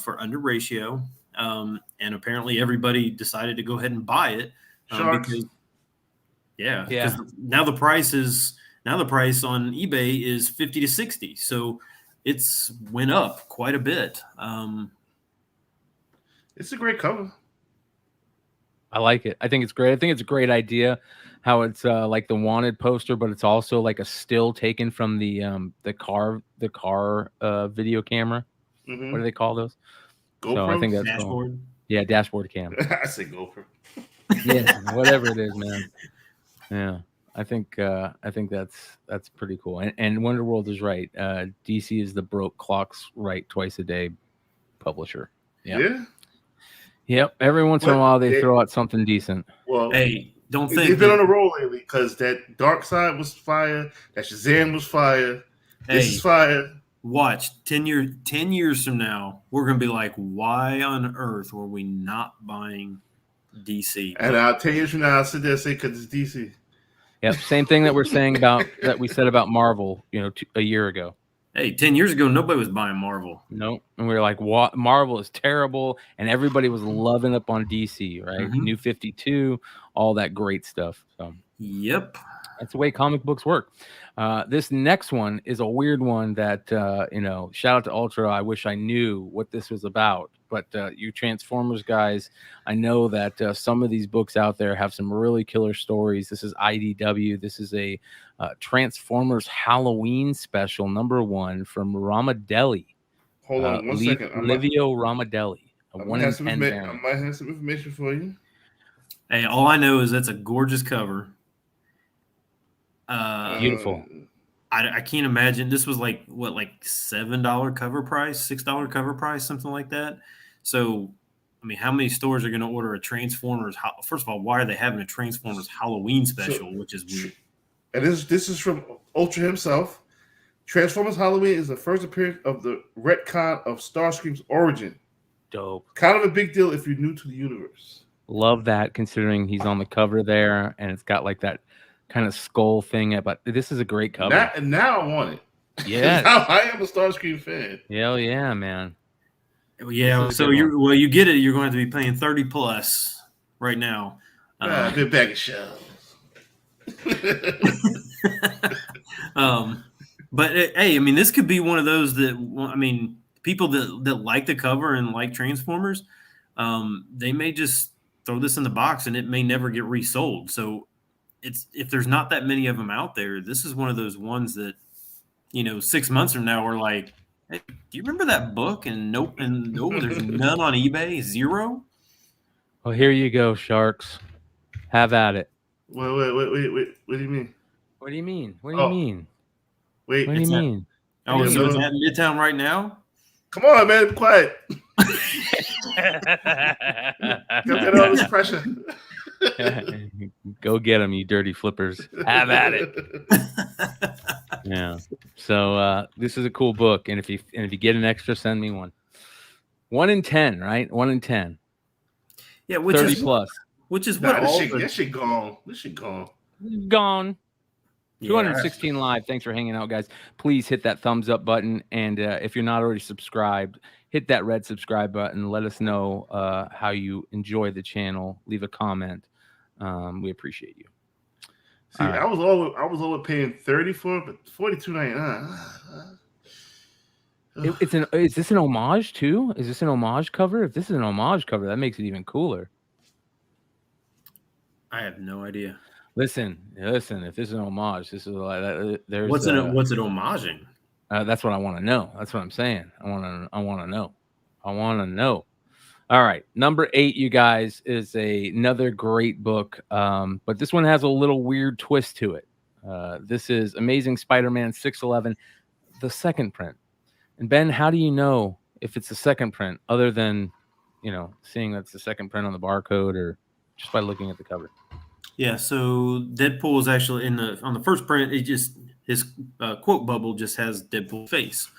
for under ratio. And apparently everybody decided to go ahead and buy it because now the price on eBay is 50 to 60. So it's went up quite a bit. It's a great cover. I like it. I think it's great. I think it's a great idea how it's like the wanted poster, but it's also like a still taken from the car video camera. Mm-hmm. What do they call those? GoPro? So I think that's dashboard. Cool. Yeah, dashboard cam. I say GoPro. Yeah, whatever it is, man. Yeah. I think that's pretty cool. And Wonderworld is right. DC is the broke clocks right twice a day publisher. Yeah. Yep. Every once in a while they throw out something decent. Well, hey, don't think they've been on a roll lately because that Dark Side was fire, that Shazam was fire. This is fire. Watch 10 years from now, we're gonna be like, why on earth were we not buying DC? And 10 years from now, I'll sit there and say because it's DC. Yep. Same thing that we said about Marvel, a year ago. Hey, 10 years ago, nobody was buying Marvel. Nope. And we were like, what? Marvel is terrible. And everybody was loving up on DC, right? Mm-hmm. New 52, all that great stuff. So, yep. That's the way comic books work. This next one is a weird one that, shout out to Ultra. I wish I knew what this was about. But you Transformers guys, I know that some of these books out there have some really killer stories. This is IDW. This is a Transformers Halloween special, #1 from Ramadelli. Hold on 1 second. Livio Ramadelli. I might have some information for you. Hey, all I know is that's a gorgeous cover. Beautiful. I can't imagine. This was like $7 cover price, $6 cover price, something like that. So, I mean, how many stores are going to order a Transformers? First of all, why are they having a Transformers Halloween special, which is weird? And this is from Ultra himself. Transformers Halloween is the first appearance of the retcon of Starscream's origin. Dope. Kind of a big deal if you're new to the universe. Love that, considering he's on the cover there, and it's got like that kind of skull thing. But this is a great cover. Now I want it. Yeah, I am a Starscream fan. Hell yeah, man. Yeah, so you get it. You're going to have to be paying $30+ right now. A good bag of shells. But hey, I mean, this could be one of those that, I mean, people that like the cover and like Transformers, they may just throw this in the box and it may never get resold. So if there's not that many of them out there, this is one of those ones that, 6 months from now, we're like, hey, do you remember that book? And nope, there's none on eBay, 0. Well, here you go, Sharks. Have at it. Wait. What do you mean? What do you mean? What do you mean? Wait. What do you mean? So it's at Midtown right now? Come on, man. Be quiet. Go get all this pressure. Go get them, you dirty flippers. Have at it. Yeah. So this is a cool book, and if you get an extra, send me one. 1 in 10, right? 1 in 10. Yeah, 30+. Which is what this shit gone. This shit gone. Gone. 216 live. Thanks for hanging out, guys. Please hit that thumbs up button, and if you're not already subscribed, hit that red subscribe button. Let us know how you enjoy the channel. Leave a comment. We appreciate you. See, right. I was always paying $30 for it, but $42.99. Is this an homage too? Is this an homage cover? If this is an homage cover, that makes it even cooler. I have no idea. Listen. If this is an homage, this is there's what's it homaging? That's what I want to know. That's what I'm saying. I want to know. All right, #8, you guys, is another great book, but this one has a little weird twist to it. This is Amazing Spider-Man 611, the second print. And Ben, how do you know if it's the second print, other than seeing that's the second print on the barcode, or just by looking at the cover? Yeah, so Deadpool is actually on the first print. It just his quote bubble just has Deadpool face.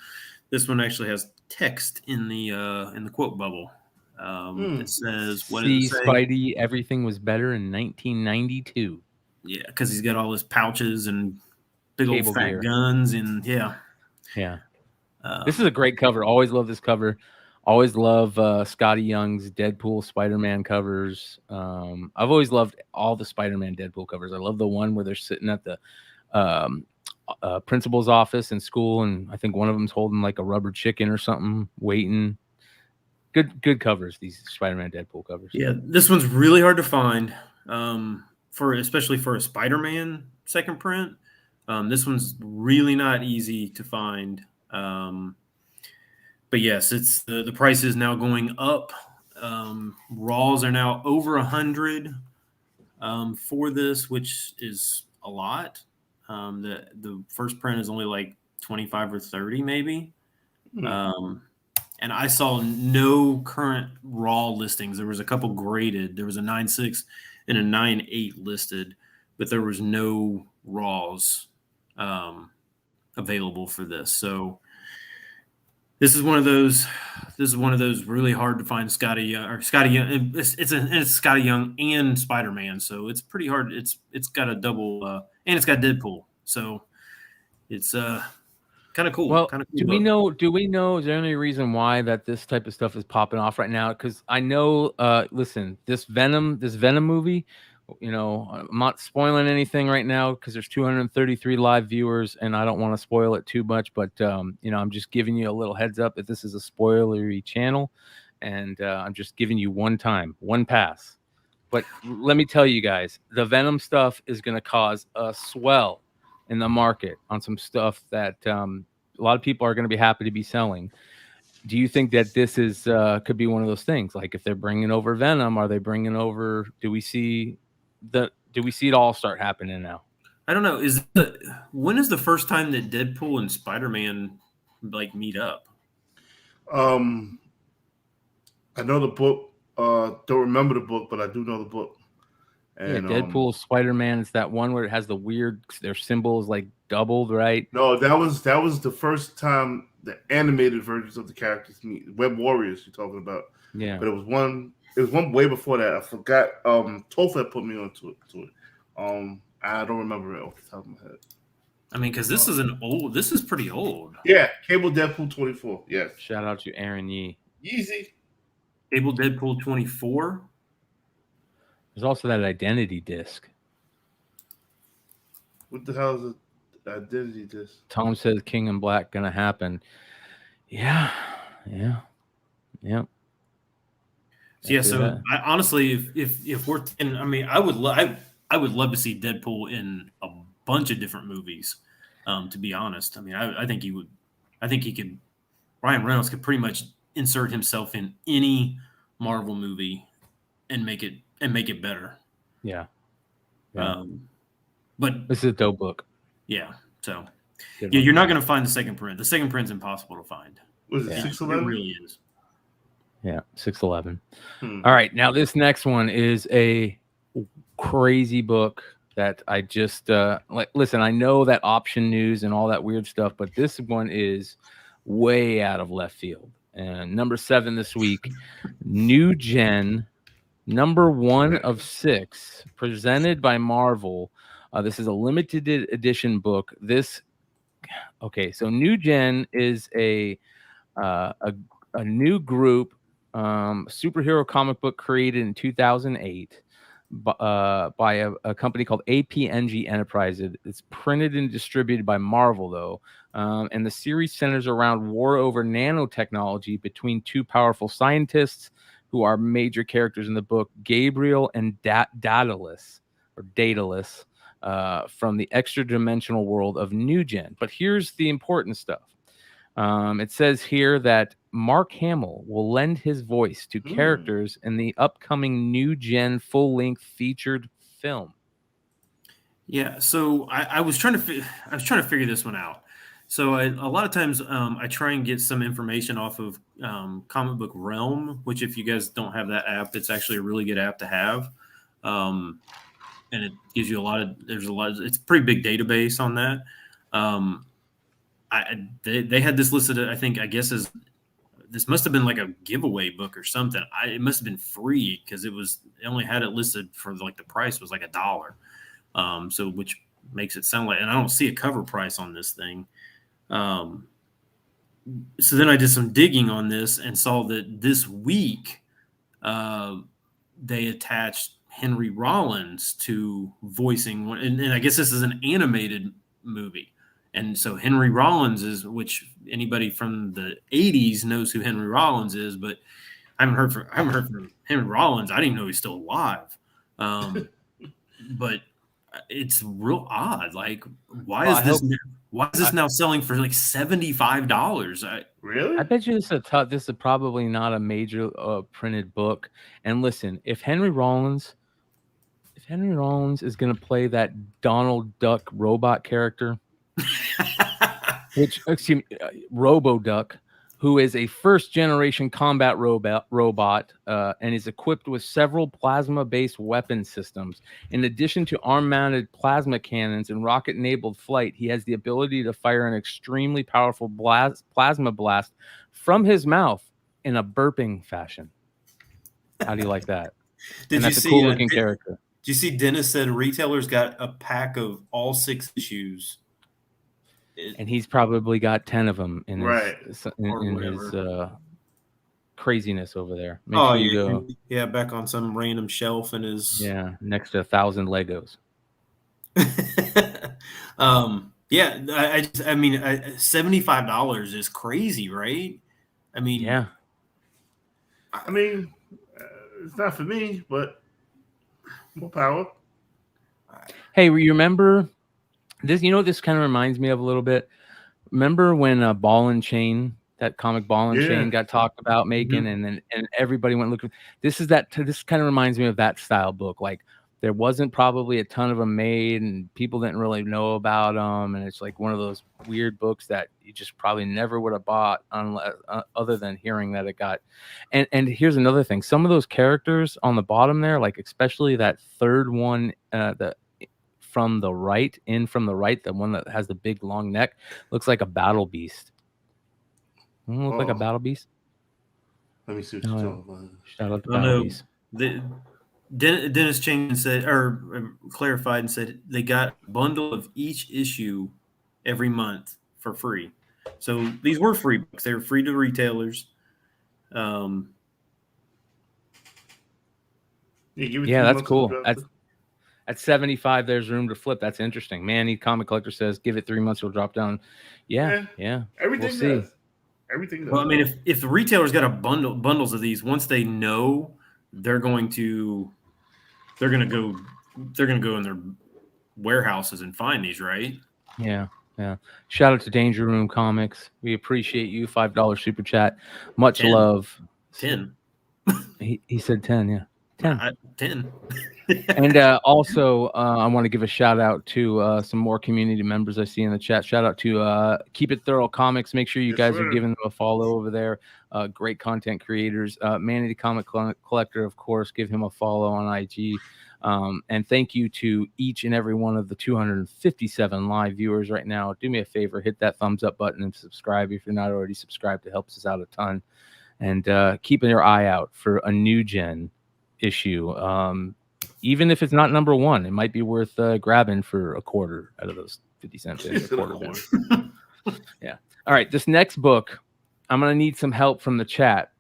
This one actually has text in the quote bubble. It says, "What See, does it say?" Spidey, everything was better in 1992. Yeah, because he's got all his pouches and big Cable old fat gear. guns, and yeah. This is a great cover. Always love this cover. Always love Scotty Young's Deadpool Spider-Man covers. I've always loved all the Spider-Man Deadpool covers. I love the one where they're sitting at the principal's office in school, and I think one of them's holding like a rubber chicken or something, waiting. Good covers, these Spider-Man Deadpool covers. Yeah, this one's really hard to find, especially for a Spider-Man second print. This one's really not easy to find. But yes, it's the price is now going up. Raws are now over 100 for this, which is a lot. The first print is only like 25 or 30 maybe. And I saw no current raw listings. There was a couple graded. There was a 9.6 and a 9.8 listed, but there was no raws available for this. So this is one of those really hard to find Scotty Young. It's Scotty Young and Spider-Man, so it's pretty hard. It's got a double and it's got Deadpool, so it's kind of cool. Well, cool do we know? Is there any reason why that this type of stuff is popping off right now? Because I know. Listen, this Venom movie. I'm not spoiling anything right now because there's 233 live viewers, and I don't want to spoil it too much. But I'm just giving you a little heads up that this is a spoilery channel, and I'm just giving you one pass. But let me tell you guys, the Venom stuff is going to cause a swell in the market on some stuff that a lot of people are going to be happy to be selling. Do you think that this is could be one of those things? Like if they're bringing over Venom, are they bringing over? Do we see it all start happening now? I don't know. When is the first time that Deadpool and Spider-Man like meet up? I know the book. Don't remember the book, but I do know the book. And, Deadpool, Spider-Man. It's that one where it has their symbols like doubled, right? No, that was the first time the animated versions of the characters meet. Web Warriors, you're talking about. Yeah. But it was one way before that. I forgot. Topher put me onto it. I don't remember it off the top of my head. I mean, because this is pretty old. Yeah, Cable Deadpool 24. Yes. Shout out to Aaron Yee. Easy. Cable Deadpool 24. There's also that identity disc. What the hell is an identity disc? Tom says King in Black gonna happen. Yeah. So I honestly, if we're, and I mean, I would love to see Deadpool in a bunch of different movies. To be honest, I mean, I think he would. I think he could. Ryan Reynolds could pretty much insert himself in any Marvel movie and make it better. Yeah. But this is a dope book. Yeah. So you're not going to find the second print. The second print's impossible to find. Was it 611? It really is. Yeah, 611. All right, now this next one is a crazy book that I just listen. I know that option news and all that weird stuff, but this one is way out of left field. And number 7 this week, New Gen, number 1 of 6, presented by Marvel. This is a limited edition book. So New Gen is a new group, superhero comic book created in 2008 by a company called APNG Enterprises. It's printed and distributed by Marvel, though. And the series centers around war over nanotechnology between two powerful scientists who are major characters in the book, Gabriel and Daedalus, from the extra-dimensional world of New Gen. But here's the important stuff. It says here that Mark Hamill will lend his voice to characters in the upcoming New Gen full-length featured film. Yeah, so I was trying to figure this one out. So a lot of times I try and get some information off of Comic Book Realm, which if you guys don't have that app, it's actually a really good app to have. And it gives you it's a pretty big database on that. they had this listed, I guess as this must have been like a giveaway book or something. It must have been free because it only had it listed for like the price was like $1. So which makes it sound like, and I don't see a cover price on this thing. So then I did some digging on this and saw that this week they attached Henry Rollins to voicing one, and I guess this is an animated movie. And so Henry Rollins is, which anybody from the 80s knows who Henry Rollins is, but I haven't heard from Henry Rollins. I didn't even know he's still alive. But it's real odd. Like, why is this now selling for like $75? Really? I bet you this is probably not a major printed book. And listen, if Henry Rollins is going to play that Donald Duck robot character, Robo-Duck, who is a first-generation combat robot and is equipped with several plasma-based weapon systems. In addition to arm-mounted plasma cannons and rocket-enabled flight, he has the ability to fire an extremely powerful plasma blast from his mouth in a burping fashion. How do you like that? That's a cool-looking character. Did you see Dennis said retailers got a pack of all 6 issues? And he's probably got 10 of them in his craziness over there. Make sure you go. Yeah, back on some random shelf in his. Yeah, next to 1,000 Legos. Yeah, I mean, $75 is crazy, right? I mean, yeah. I mean, it's not for me, but more power. Hey, you remember this? You know what this kind of reminds me of a little bit? Remember when Ball and Chain, that comic Ball and Chain got talked about making, and everybody went looking. This kind of reminds me of that style book. Like, there wasn't probably a ton of them made, and people didn't really know about them. And it's like one of those weird books that you just probably never would have bought unless, other than hearing that it got. And here's another thing: some of those characters on the bottom there, like especially that third one, from the right, the one that has the big long neck, looks like a battle beast. Doesn't it look like a battle beast? Let me see what you're talking about. Shout out to battle beast. Dennis changed and said, or clarified and said, they got a bundle of each issue every month for free. So these were free books. They were free to retailers. Yeah, that's cool. At 75, there's room to flip. That's interesting. Manny Comic Collector says, give it 3 months, it'll drop down. Yeah. Everything does. Everything does. Well, I mean, if the retailers got a bundles of these, once they know, they're going to go in their warehouses and find these, right? Yeah. Shout out to Danger Room Comics. We appreciate you. $5 super chat. Much 10. love. 10. He said 10. Yeah. 10. 10. And also, I want to give a shout out to some more community members I see in the chat. Shout out to Keep It Thorough Comics. Make sure you guys are giving them a follow over there. Great content creators. Manny the Comic Collector, of course, give him a follow on IG. And thank you to each and every one of the 257 live viewers right now. Do me a favor, hit that thumbs up button and subscribe if you're not already subscribed. It helps us out a ton. And keeping your eye out for a new gen issue. Even if it's not number one, it might be worth grabbing for a quarter out of those 50 cents. Yeah. All right. This next book, I'm going to need some help from the chat.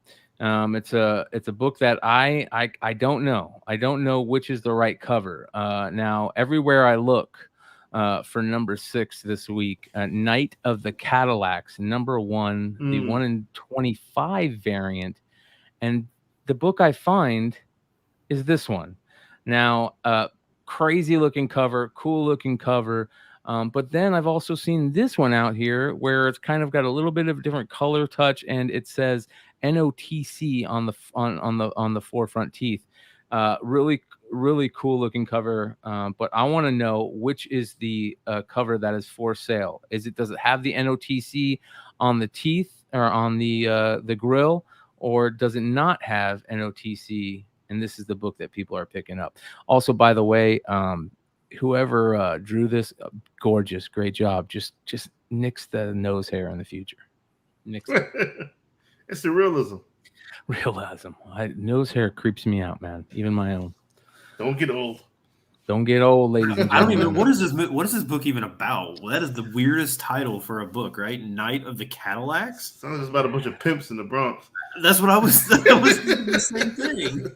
It's a book that I don't know. I don't know which is the right cover. Now, everywhere I look for number 6 this week, Night of the Cadillacs, number 1, the 1 in 25 variant. And the book I find is this one. Now, crazy looking cover, cool looking cover. But then I've also seen this one out here where it's kind of got a little bit of a different color touch, and it says NOTC on the forefront teeth. Really cool looking cover. But I want to know which is the cover that is for sale. Does it have the NOTC on the teeth or on the grill, or does it not have NOTC? And this is the book that people are picking up. Also, by the way, whoever drew this, gorgeous, great job. Just nix the nose hair in the future. Nix it. It's the realism. Realism. Nose hair creeps me out, man. Even my own. Don't get old. Don't get old, ladies and I don't gentlemen. even know what is this book even about? Well, that is the weirdest title for a book, right? Night of the Cadillacs. Sounds about a bunch of pimps in the Bronx. That's what I was. That was the same thing.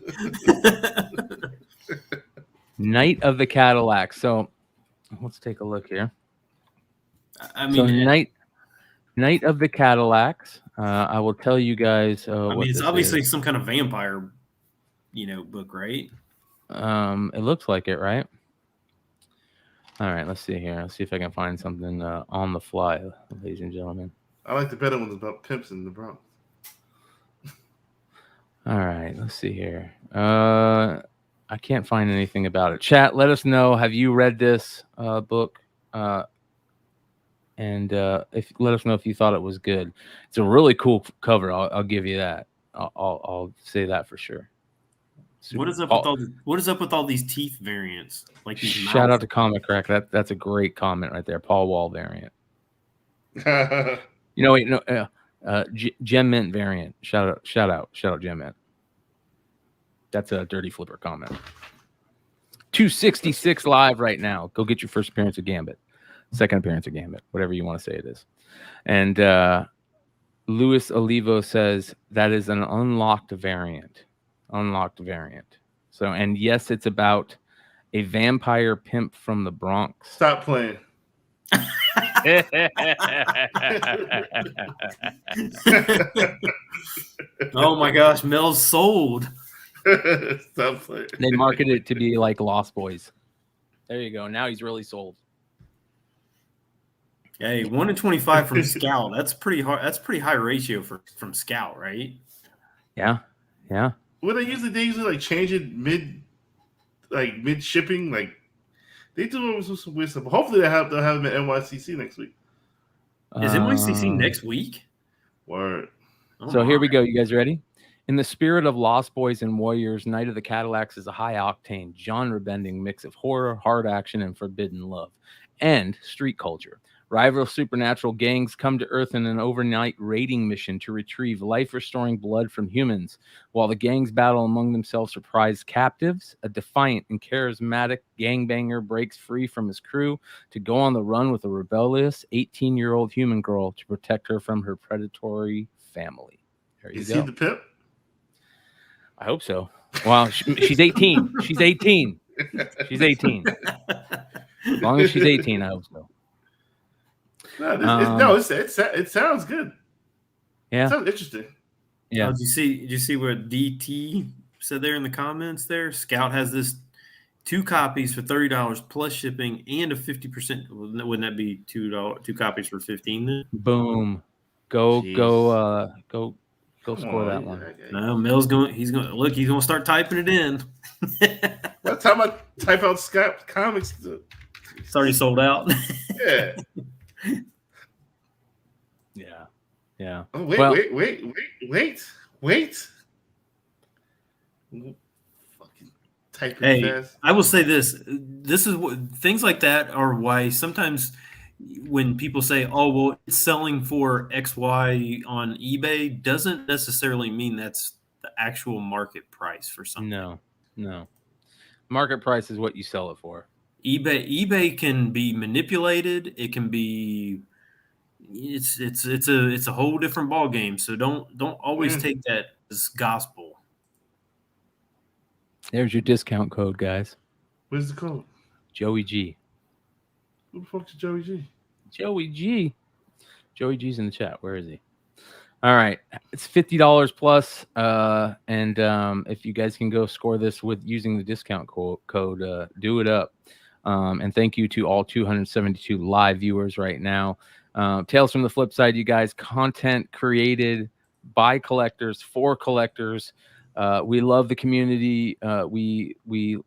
Night of the Cadillacs. So let's take a look here. I mean, so Night of the Cadillacs. I will tell you guys. I mean, it's obviously some kind of vampire, book, right? It looks like it, right? All right, let's see here. Let's see if I can find something on the fly, ladies and gentlemen. I like the better ones about pimps in the Bronx. All right, let's see here. I can't find anything about it. Chat, let us know. Have you read this book? And let us know if you thought it was good. It's a really cool cover. I'll give you that. I'll say that for sure. What is up with all these teeth variants? Like these shout out to Comic Crack. That's a great comment right there. Paul Wall variant. Gem Mint variant. Shout out Gem Mint. That's a Dirty Flipper comment. 266 live right now. Go get your first appearance of Gambit. Second appearance of Gambit. Whatever you want to say it is. And Luis Olivo says that is an unlocked variant. So, and yes, it's about a vampire pimp from the Bronx. Stop playing. Oh my gosh, Mel's sold. Stop playing. They marketed it to be like Lost Boys. There you go. Now he's really sold. Hey, 1 in 25 from Scout. That's pretty hard. That's pretty high ratio from Scout, right? Yeah. Well, they usually like change it mid shipping. Like they do some weird stuff. Hopefully they'll have them at NYCC next week. Is NYCC next week? Word. So here we go. You guys ready? In the spirit of Lost Boys and Warriors, Night of the Cadillacs is a high-octane, genre-bending mix of horror, hard action, and forbidden love, and street culture. Rival supernatural gangs come to Earth in an overnight raiding mission to retrieve life-restoring blood from humans. While the gangs battle among themselves for prized captives, a defiant and charismatic gangbanger breaks free from his crew to go on the run with a rebellious 18-year-old human girl to protect her from her predatory family. There you Is go. he the pimp? I hope so. Well, she's 18. She's 18. She's 18. As long as she's 18, I hope so. No, it sounds good. Yeah, it sounds interesting. Yeah. Did you see what DT said there in the comments? There, Scout has this 2 copies for $30 plus shipping and a 50%. Wouldn't that be $2 copies for $15? Then? Boom. Go score that one. No, Mel's going. He's going to start typing it in. By the time I type out Scout Comics, it's already sold out. Yeah. Yeah. Oh, wait. Fucking typing fast. I will say this. This is what things like that are why sometimes when people say, "Oh, well, it's selling for XY on eBay," doesn't necessarily mean that's the actual market price for something. No. Market price is what you sell it for. eBay can be manipulated. It can be. It's a whole different ball game. So don't always take that as gospel. There's your discount code, guys. Where's the code? Joey G. Who the fuck's Joey G? Joey G. Joey G's in the chat. Where is he? All right, it's $50 plus. And if you guys can go score this with using the discount code, do it up. And thank you to all 272 live viewers right now. Tales from the Flip Side, you guys, content created by collectors for collectors. We love the community. We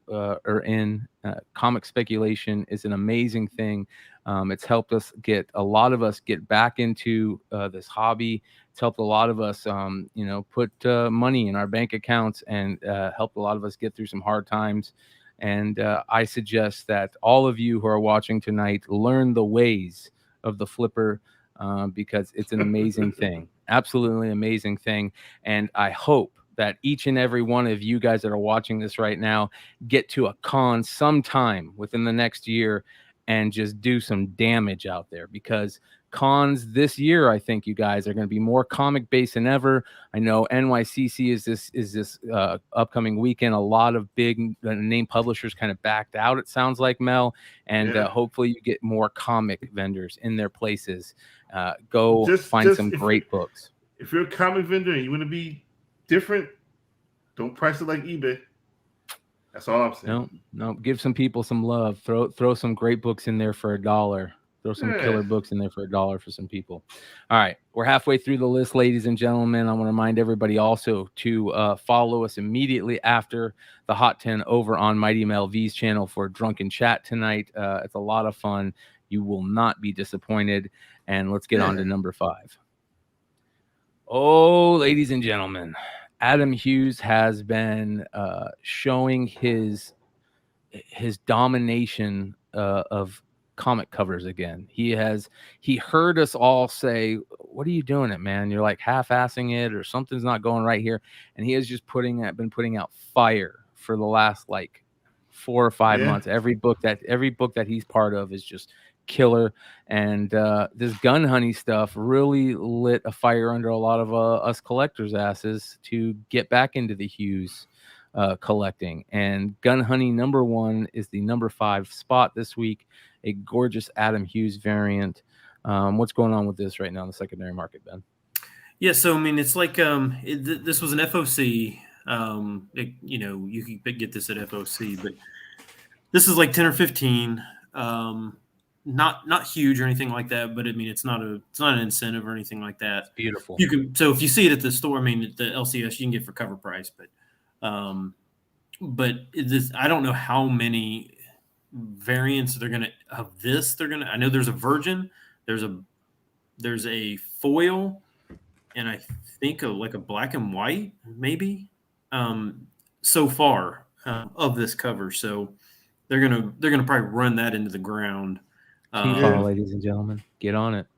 are in. Comic speculation is an amazing thing. It's helped us a lot of us get back into this hobby. It's helped a lot of us, put money in our bank accounts and helped a lot of us get through some hard times. And I suggest that all of you who are watching tonight learn the ways of the flipper, because it's an amazing thing, absolutely amazing thing. And I hope that each and every one of you guys that are watching this right now get to a con sometime within the next year and just do some damage out there, because cons this year, I think you guys are going to be more comic based than ever. I know NYCC is this upcoming weekend. A lot of big name publishers kind of backed out, it sounds like, Mel, and hopefully you get more comic vendors in their places. Go find some great books. If you're a comic vendor and you want to be different, don't price it like eBay. That's all I'm saying. No, give some people some love. Throw some great books in there for $1. Throw some killer books in there for $1 for some people. All right, we're halfway through the list, ladies and gentlemen. I want to remind everybody also to follow us immediately after the Hot 10 over on Mighty Mel V's channel for Drunken Chat tonight. It's a lot of fun. You will not be disappointed. And let's get on to number 5. Oh, ladies and gentlemen, Adam Hughes has been showing his domination of comic covers again. He heard us all say, "What are you doing it, man? You're like half-assing it, or something's not going right here." And he has just been putting out fire for the last like 4 or 5 months. Every book that he's part of is just killer. And this gun honey stuff really lit a fire under a lot of us collectors' asses to get back into the Hughes collecting. And gun honey number 1 is the number 5 spot this week, a gorgeous Adam Hughes variant. What's going on with this right now in the secondary market, Ben? Yeah, so I mean, it's like this was an FOC. You can get this at FOC, but this is like 10 or 15. Not huge or anything like that, but I mean, it's not an incentive or anything like that. It's beautiful. So if you see it at the store, I mean, the LCS you can get for cover price, but I don't know how many variants they're gonna. I know there's a virgin, there's a foil, and I think like a black and white maybe. So far of this cover, so they're gonna probably run that into the ground. Ladies and gentlemen, get on it.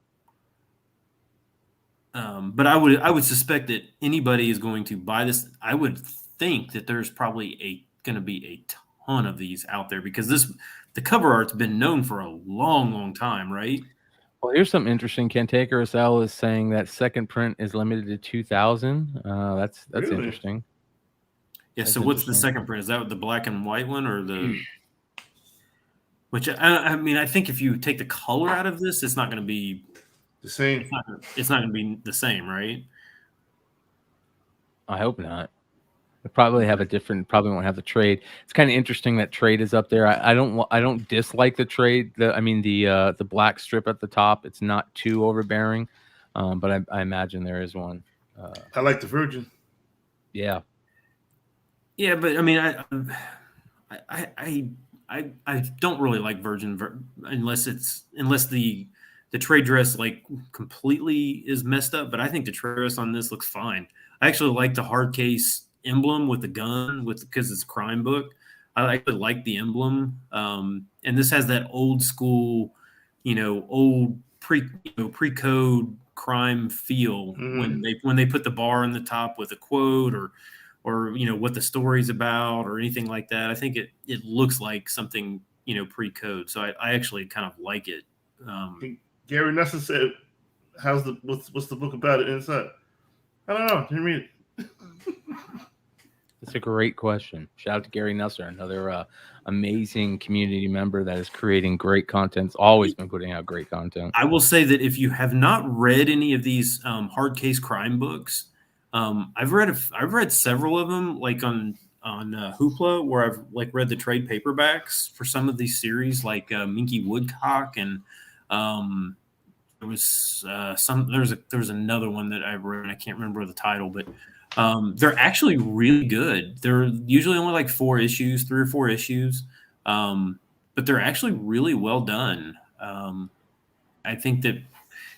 But I would suspect that anybody is going to buy this. I would think that there's probably going to be a ton of these out there, because the cover art's been known for a long time, right? Well, here's something interesting. Cantaker SL is saying that second print is limited to 2,000. That's really interesting. Yeah. So what's the second print? Is that the black and white one, or the? Which I mean, I think if you take the color out of this, it's not going to be the same. It's not going to be the same, right? I hope not. They probably won't have the trade. It's kind of interesting that trade is up there. I don't dislike the trade. The black strip at the top. It's not too overbearing, but I imagine there is one. I like the virgin. Yeah. Yeah, but I mean, I don't really like virgin unless the trade dress like completely is messed up. But I think the trade dress on this looks fine. I actually like the hard case emblem with the gun because it's a crime book. I actually like the emblem, and this has that old school, old pre-code crime feel when they put the bar on the top with a quote or what the story's about or anything like that. I think it looks like something pre-code. So I actually kind of like it. Gary Nusser said, what's the book about it inside? I don't know. Didn't read it. That's a great question. Shout out to Gary Nusser, another amazing community member that is creating great content. It's always been putting out great content. I will say that if you have not read any of these hard case crime books, I've read several of them, like on Hoopla, where I've like read the trade paperbacks for some of these series, like Minky Woodcock, and there was another one that I read. I can't remember the title, but they're actually really good. They're usually only like 3 or 4 issues, but they're actually really well done. I think that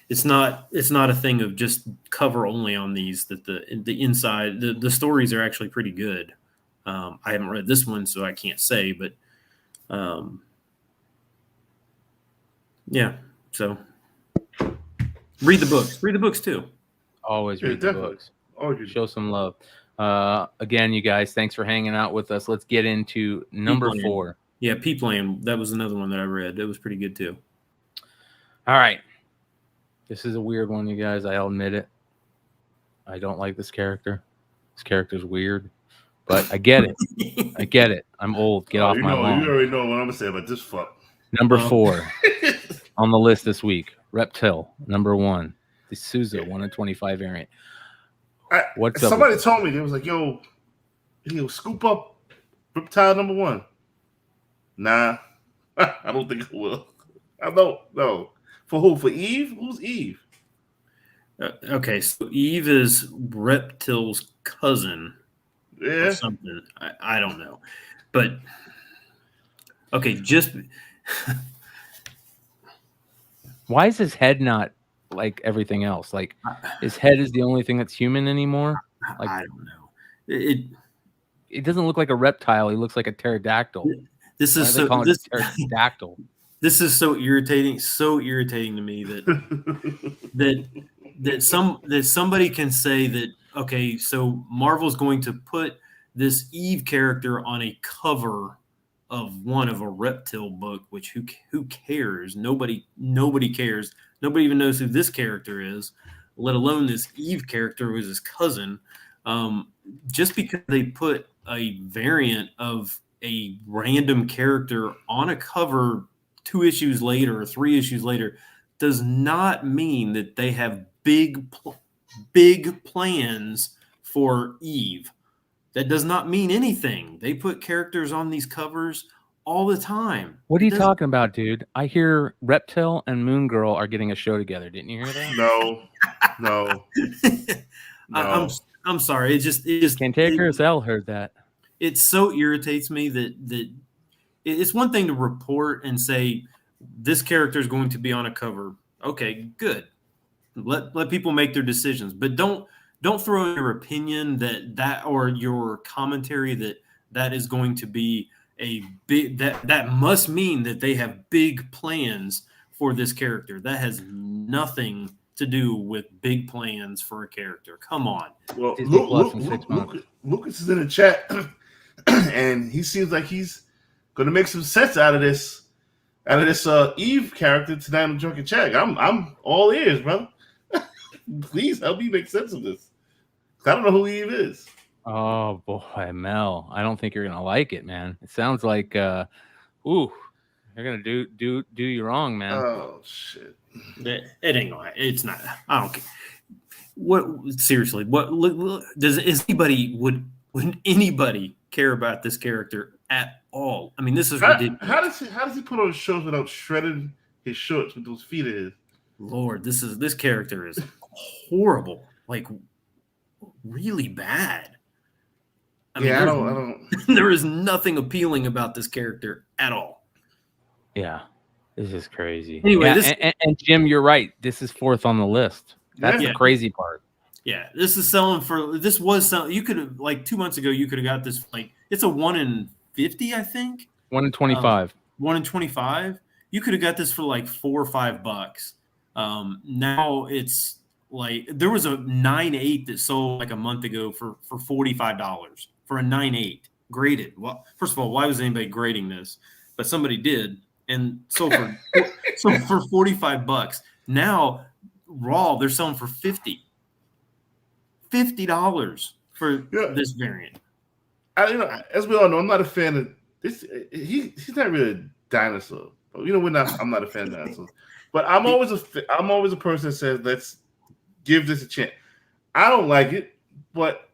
it's not a thing of just cover only on these. That the inside the stories are actually pretty good. I haven't read this one, so I can't say, but yeah. So read the books. Read the books too. Always read the books. Always. Show some love. Again, you guys, thanks for hanging out with us. Let's get into number 4. Yeah, Peepland. That was another one that I read. It was pretty good too. All right. This is a weird one, you guys. I'll admit it. I don't like this character. This character's weird, but I get it. I get it. I'm old. Get off my lawn. You already know what I'm gonna say about this fuck. Number 4 on the list this week. Reptile, number 1. The Souza 1 in 25 variant. What's up? Somebody told me, they was like, yo, he'll scoop up Reptile number 1. Nah, I don't think it will. I don't know. For who? For Eve? Who's Eve? Okay, so Eve is Reptile's cousin. Yeah. Or something. I don't know. But, okay, just... Why is his head not like everything else? Like, his head is the only thing that's human anymore? Like, I don't know. It doesn't look like a reptile. He looks like a pterodactyl. This is so... Pterodactyl. This is so irritating to me that somebody can say that, okay, so Marvel's going to put this Eve character on a cover of a Reptile book, which who cares? Nobody cares. Nobody even knows who this character is, let alone this Eve character who is his cousin. Just because they put a variant of a random character on a cover 2 issues later or 3 issues later does not mean that they have big plans for Eve. That does not mean anything. They put characters on these covers all the time. What are you talking about, dude? I hear Reptile and Moon Girl are getting a show together. Didn't you hear that? No. I'm sorry. It just Cantaker as L heard that. It so irritates me that it's one thing to report and say this character is going to be on a cover. Okay, good. Let people make their decisions, but don't throw in your opinion that or your commentary that is going to be a big that must mean that they have big plans for this character. That has nothing to do with big plans for a character. Come on. Well, Lucas is in the chat, and he seems like he's going to make some sense out of this Eve character tonight on Drunken Check. I'm all ears, brother. Please help me make sense of this. I don't know who Eve is. Oh boy, Mel, I don't think you're gonna like it, man. It sounds like, you're gonna do you wrong, man. Oh shit! It ain't gonna. It's not. I don't care. What seriously? What would anybody care about this character at all? I mean, this is ridiculous. How does he put on shows without shredding his shorts with those feet of his? Lord, this character is horrible. Like really bad. I mean, I don't. There is nothing appealing about this character at all. Yeah, this is crazy. Anyway, and Jim, you're right. This is 4th on the list. That's the crazy part. Yeah, this is selling for. This was selling. You could have 2 months ago. You could have got this it's a 1 in 50, I think. 1 in 25. 1 in 25. You could have got this for $4 or $5. Now it's there was a 9.8 that sold a month ago for $45 for a 9.8 graded. Well, first of all, why was anybody grading this? But somebody did, and sold for $45. Now raw they're selling for $50 for this variant. As we all know, I'm not a fan of this. He's not really a dinosaur. I'm not a fan of dinosaurs. But I'm always a person that says let's give this a chance. I don't like it, but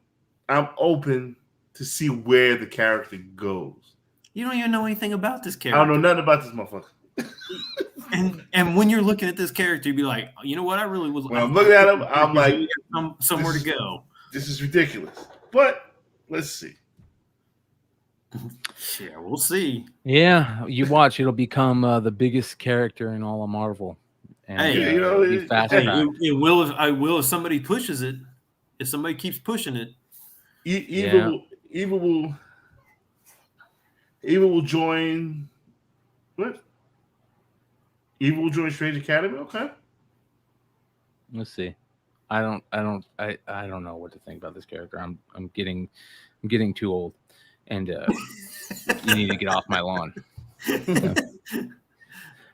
I'm open to see where the character goes. You don't even know anything about this character. I don't know nothing about this motherfucker. and when you're looking at this character, you'd be like, you know what? I really was. When I'm looking at him, I'm like, somewhere to go. This is ridiculous. But let's see. Yeah, we'll see. Yeah, you watch. It'll become the biggest character in all of Marvel. And, it will. I will if somebody pushes it. If somebody keeps pushing it, Evil will Evil will join. What? Evil will join Strange Academy. Okay. Let's see. I don't know what to think about this character. I'm getting too old, and you need to get off my lawn. Yeah.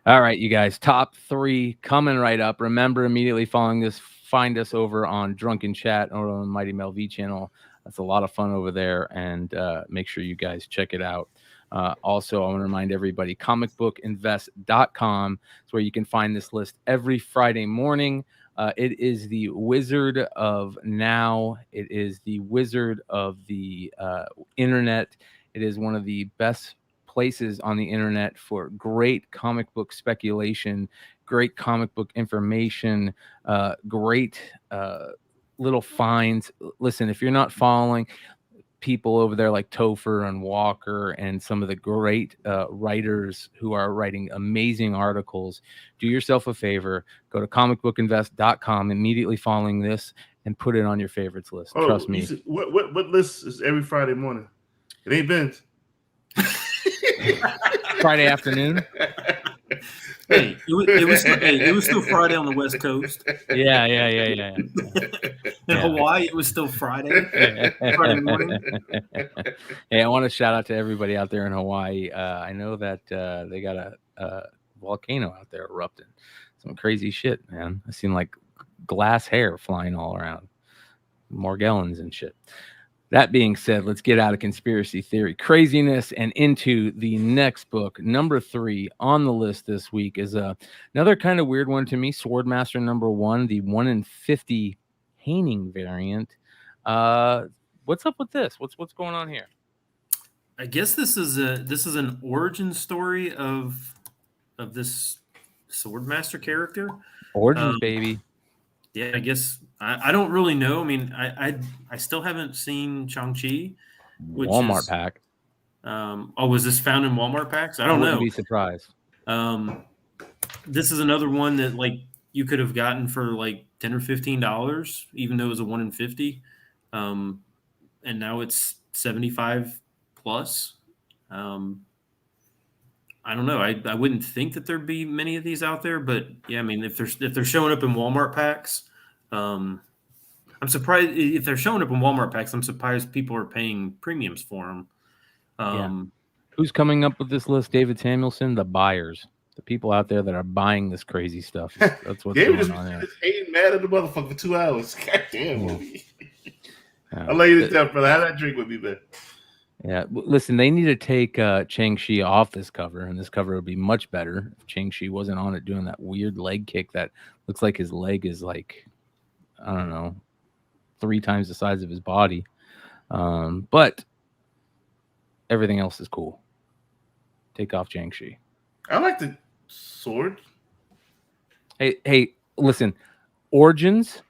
All right, you guys. Top 3 coming right up. Remember, immediately following this, find us over on Drunken Chat or on the Mighty Mel V channel. That's a lot of fun over there, and make sure you guys check it out. Also, I want to remind everybody, comicbookinvest.com is where you can find this list every Friday morning. It is the Wizard of Now. It is the Wizard of the internet. It is one of the best places on the internet for great comic book speculation, great comic book information, great little finds. Listen, if you're not following people over there like Topher and Walker and some of the great writers who are writing amazing articles, do yourself a favor, go to comicbookinvest.com immediately following this and put it on your favorites list. Trust me. What list is every Friday morning? It ain't Ben's. Friday afternoon. Hey, it was still Friday on the West Coast. Yeah. In Hawaii, it was still Friday. Friday morning. Hey, I want to shout out to everybody out there in Hawaii. I know that they got a volcano out there erupting. Some crazy shit, man. I seen like glass hair flying all around, Morgellons and shit. That being said, let's get out of conspiracy theory craziness and into the next book. Number 3 on the list this week is another kind of weird one to me. Swordmaster number 1, the 1 in 50 Haining variant. What's up with this? What's going on here? I guess this is an origin story of this Swordmaster character. Origins, baby. Yeah, I guess I don't really know. I mean, I still haven't seen Shang-Chi. Walmart pack. Was this found in Walmart packs? I don't know. Wouldn't be surprised. This is another one that like you could have gotten for like $10 or $15, even though it was a 1 in 50. And now it's 75 plus. I don't know. I wouldn't think that there'd be many of these out there, but yeah, I mean, if they're showing up in Walmart packs, I'm surprised if they're showing up in Walmart packs. I'm surprised people are paying premiums for them. Yeah. Who's coming up with this list? David Samuelson, the buyers, the people out there that are buying this crazy stuff. That's what's going on there. Just hating mad at the motherfucker for 2 hours. God damn, movie. I'll lay it down, brother. Have that drink with me, man. Yeah, listen, they need to take Chang-Chi off this cover, and this cover would be much better if Chang-Chi wasn't on it doing that weird leg kick that looks like his leg is like, I don't know, 3 times the size of his body. But everything else is cool. Take off Chang-Chi. I like the sword. Hey, listen, Origins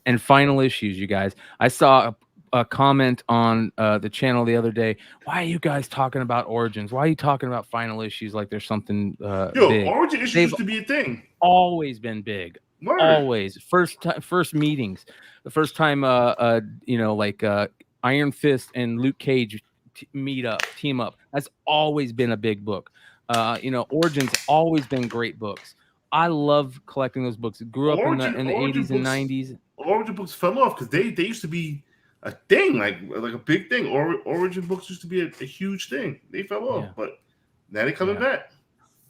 and final issues, you guys. I saw a comment on the channel the other day. Why are you guys talking about Origins? Why are you talking about final issues like there's something big? Origin issues used to be a thing. Always been big. Word. Always. First meetings. The first time Iron Fist and Luke Cage team up. That's always been a big book. Origins always been great books. I love collecting those books. Grew up in the 80s and 90s. Origin books fell off because they used to be a thing, like a big thing. Origin books used to be a huge thing. They fell off, but now they're coming back.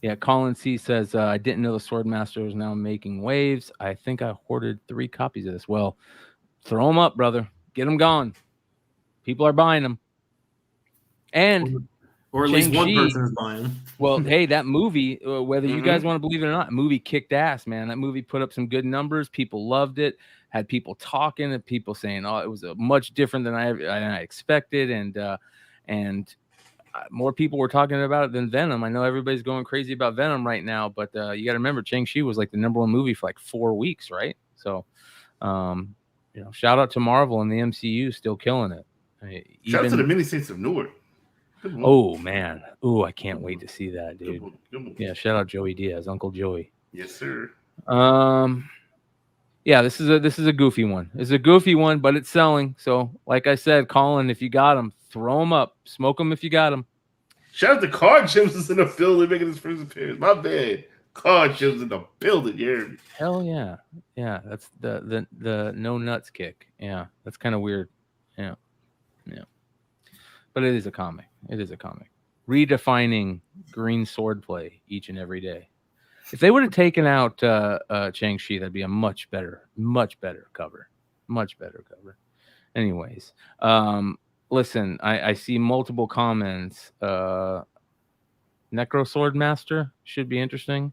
Yeah, Colin C says, I didn't know the Swordmaster is now making waves. I think I hoarded 3 copies of this. Well, throw them up, brother. Get them gone. People are buying them. And or at least one person is buying them. Well, hey, that movie, whether you guys want to believe it or not, movie kicked ass, man. That movie put up some good numbers. People loved it. Had people talking and people saying, "Oh, it was much different than I expected," and more people were talking about it than Venom. I know everybody's going crazy about Venom right now, but you got to remember, Shang-Chi was like the #1 movie for like 4 weeks, right? So, shout out to Marvel and the MCU still killing it. Shout out to the Mini Saints of Newark. Oh man, I can't wait to see that, dude. Good one. Yeah, shout out Joey Diaz, Uncle Joey. Yes, sir. Yeah, this is a goofy one. It's a goofy one, but it's selling. So, like I said, Colin, if you got them, throw them up, smoke them if you got them. Shout out to Card Gyms is in the building making his first appearance. My bad. Card Gyms in the building. You heard me? Hell yeah. Yeah, that's the no nuts kick. Yeah, that's kind of weird. Yeah. Yeah. But it is a comic. It is a comic. Redefining green swordplay each and every day. If they would have taken out Chang-Chi, that'd be a much better cover. Much better cover. Anyways, listen, I see multiple comments. Necro Sword Master should be interesting.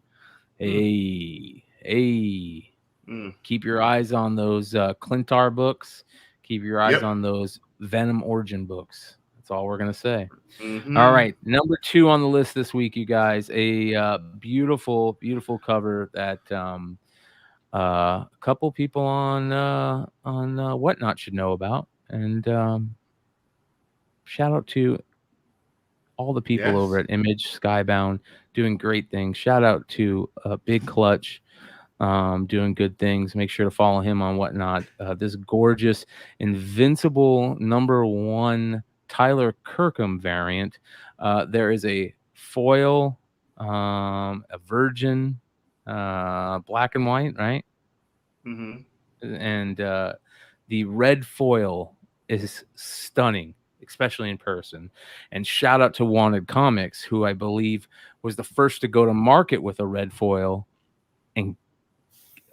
Hey. Keep your eyes on those Clintar books. Keep your eyes on those Venom Origin books. That's all we're going to say. All right. Number 2 on the list this week, you guys. A beautiful, beautiful cover that a couple people on Whatnot should know about. And shout out to all the people over at Image Skybound doing great things. Shout out to Big Clutch doing good things. Make sure to follow him on Whatnot. This gorgeous Invincible #1 Tyler Kirkham variant. There is a foil, a virgin, black and white, right? And the red foil is stunning, especially in person. And shout out to Wanted Comics, who I believe was the first to go to market with a red foil, and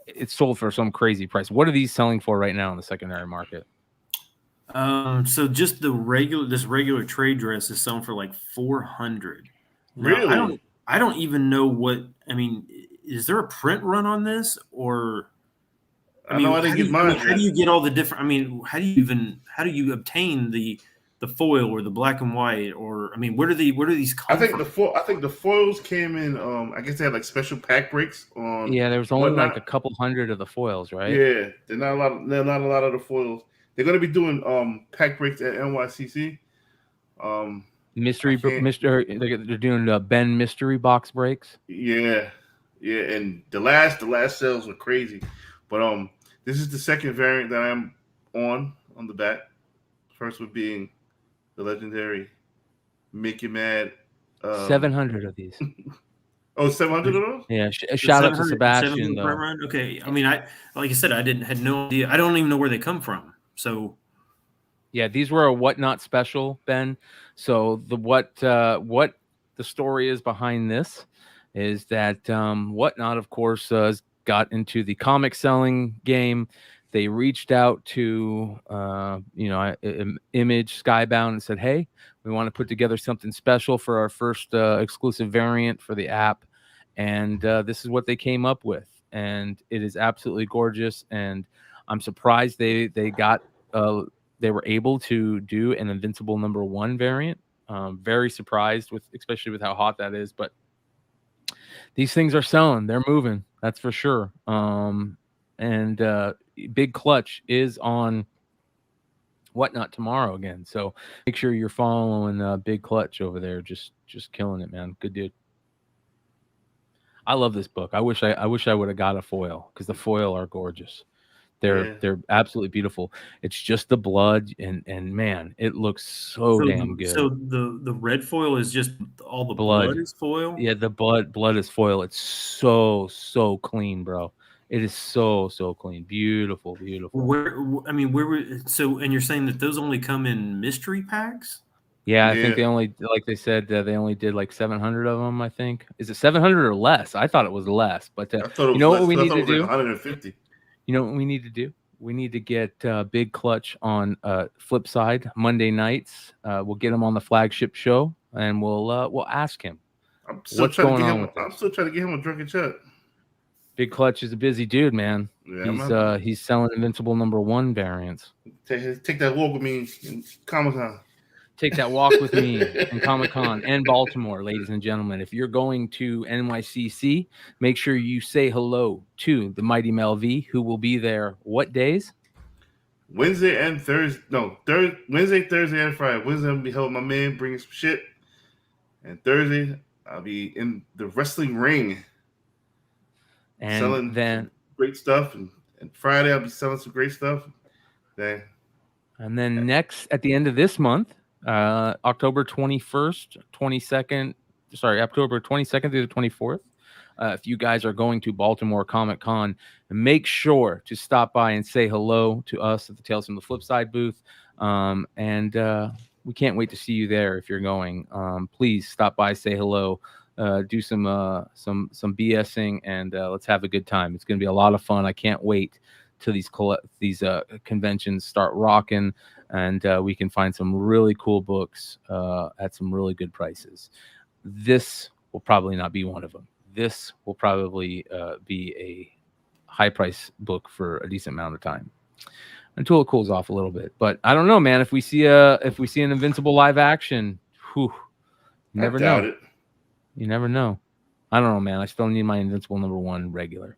it's sold for some crazy price. What are these selling for right now in the secondary market? So just this regular trade dress is selling for like $400. Really? Now, I don't even know what. I mean, is there a print run on this, or? I mean, I didn't get mine. How do you get all the different? I mean, how do you obtain the foil or the black and white, or I mean, where do these come from? I think the foils came in. I guess they had like special pack breaks on. Yeah, there was only like a couple hundred of the foils, right? Yeah, they're not a lot of the foils. They're going to be doing pack breaks at NYCC. They're doing Ben mystery box breaks. Yeah, and the last sales were crazy, but this is the second variant that I'm on the back. First one being the legendary Make You Mad. 700 of these. Oh, 700 of those? Yeah. Shout out to Sebastian, though. Okay. I mean, like I said, had no idea. I don't even know where they come from. So, yeah, these were a Whatnot special, Ben. So what the story is behind this is that Whatnot, of course, got into the comic selling game. They reached out to Image Skybound and said, "Hey, we want to put together something special for our first exclusive variant for the app," and this is what they came up with, and it is absolutely gorgeous. And I'm surprised they were able to do an Invincible #1 variant. Very surprised especially with how hot that is, but these things are selling. They're moving. That's for sure. And Big Clutch is on Whatnot tomorrow again. So make sure you're following Big Clutch over there. Just killing it, man. Good dude. I love this book. I wish I would have got a foil, because the foil are gorgeous. They're absolutely beautiful. It's just the blood, and man, it looks so damn good. So the red foil is just all the blood is foil? Yeah, the blood is foil. It's so clean, bro. It is so clean. Beautiful. And you're saying that those only come in mystery packs? Yeah, I think they only, like they said, they only did like 700 of them, I think. Is it 700 or less? I thought it was less, but you know what we need to do? 150. You know what we need to do? We need to get Big Clutch on Flipside Monday nights. We'll get him on the flagship show, and we'll ask him what's going on with this. I'm still trying to get him a drunken chat. Big Clutch is a busy dude, man. Yeah, he's selling Invincible #1 variants. Take that walk with me in Comic-Con. Take that walk with me in Comic-Con and Baltimore, ladies and gentlemen. If you're going to NYCC, make sure you say hello to the Mighty Mel V, who will be there what days? Wednesday and Thursday. No, Wednesday, Thursday, and Friday. Wednesday, I'll be helping my man bringing some shit. And Thursday, I'll be in the wrestling ring. And selling then great stuff. And Friday, I'll be selling some great stuff. And then next, at the end of this month, October 21st, 22nd. Sorry, October 22nd through the 24th. If you guys are going to Baltimore Comic Con, make sure to stop by and say hello to us at the Tales from the Flipside booth. And we can't wait to see you there if you're going. Please stop by, say hello, do some BSing, and let's have a good time. It's going to be a lot of fun. I can't wait till these conventions start rocking, and we can find some really cool books at some really good prices. This will probably not be one of them. This will probably be a high price book for a decent amount of time until it cools off a little bit. But I don't know, man. If we see an Invincible live action, you never know. It. You never know. I don't know, man. I still need my Invincible #1 regular.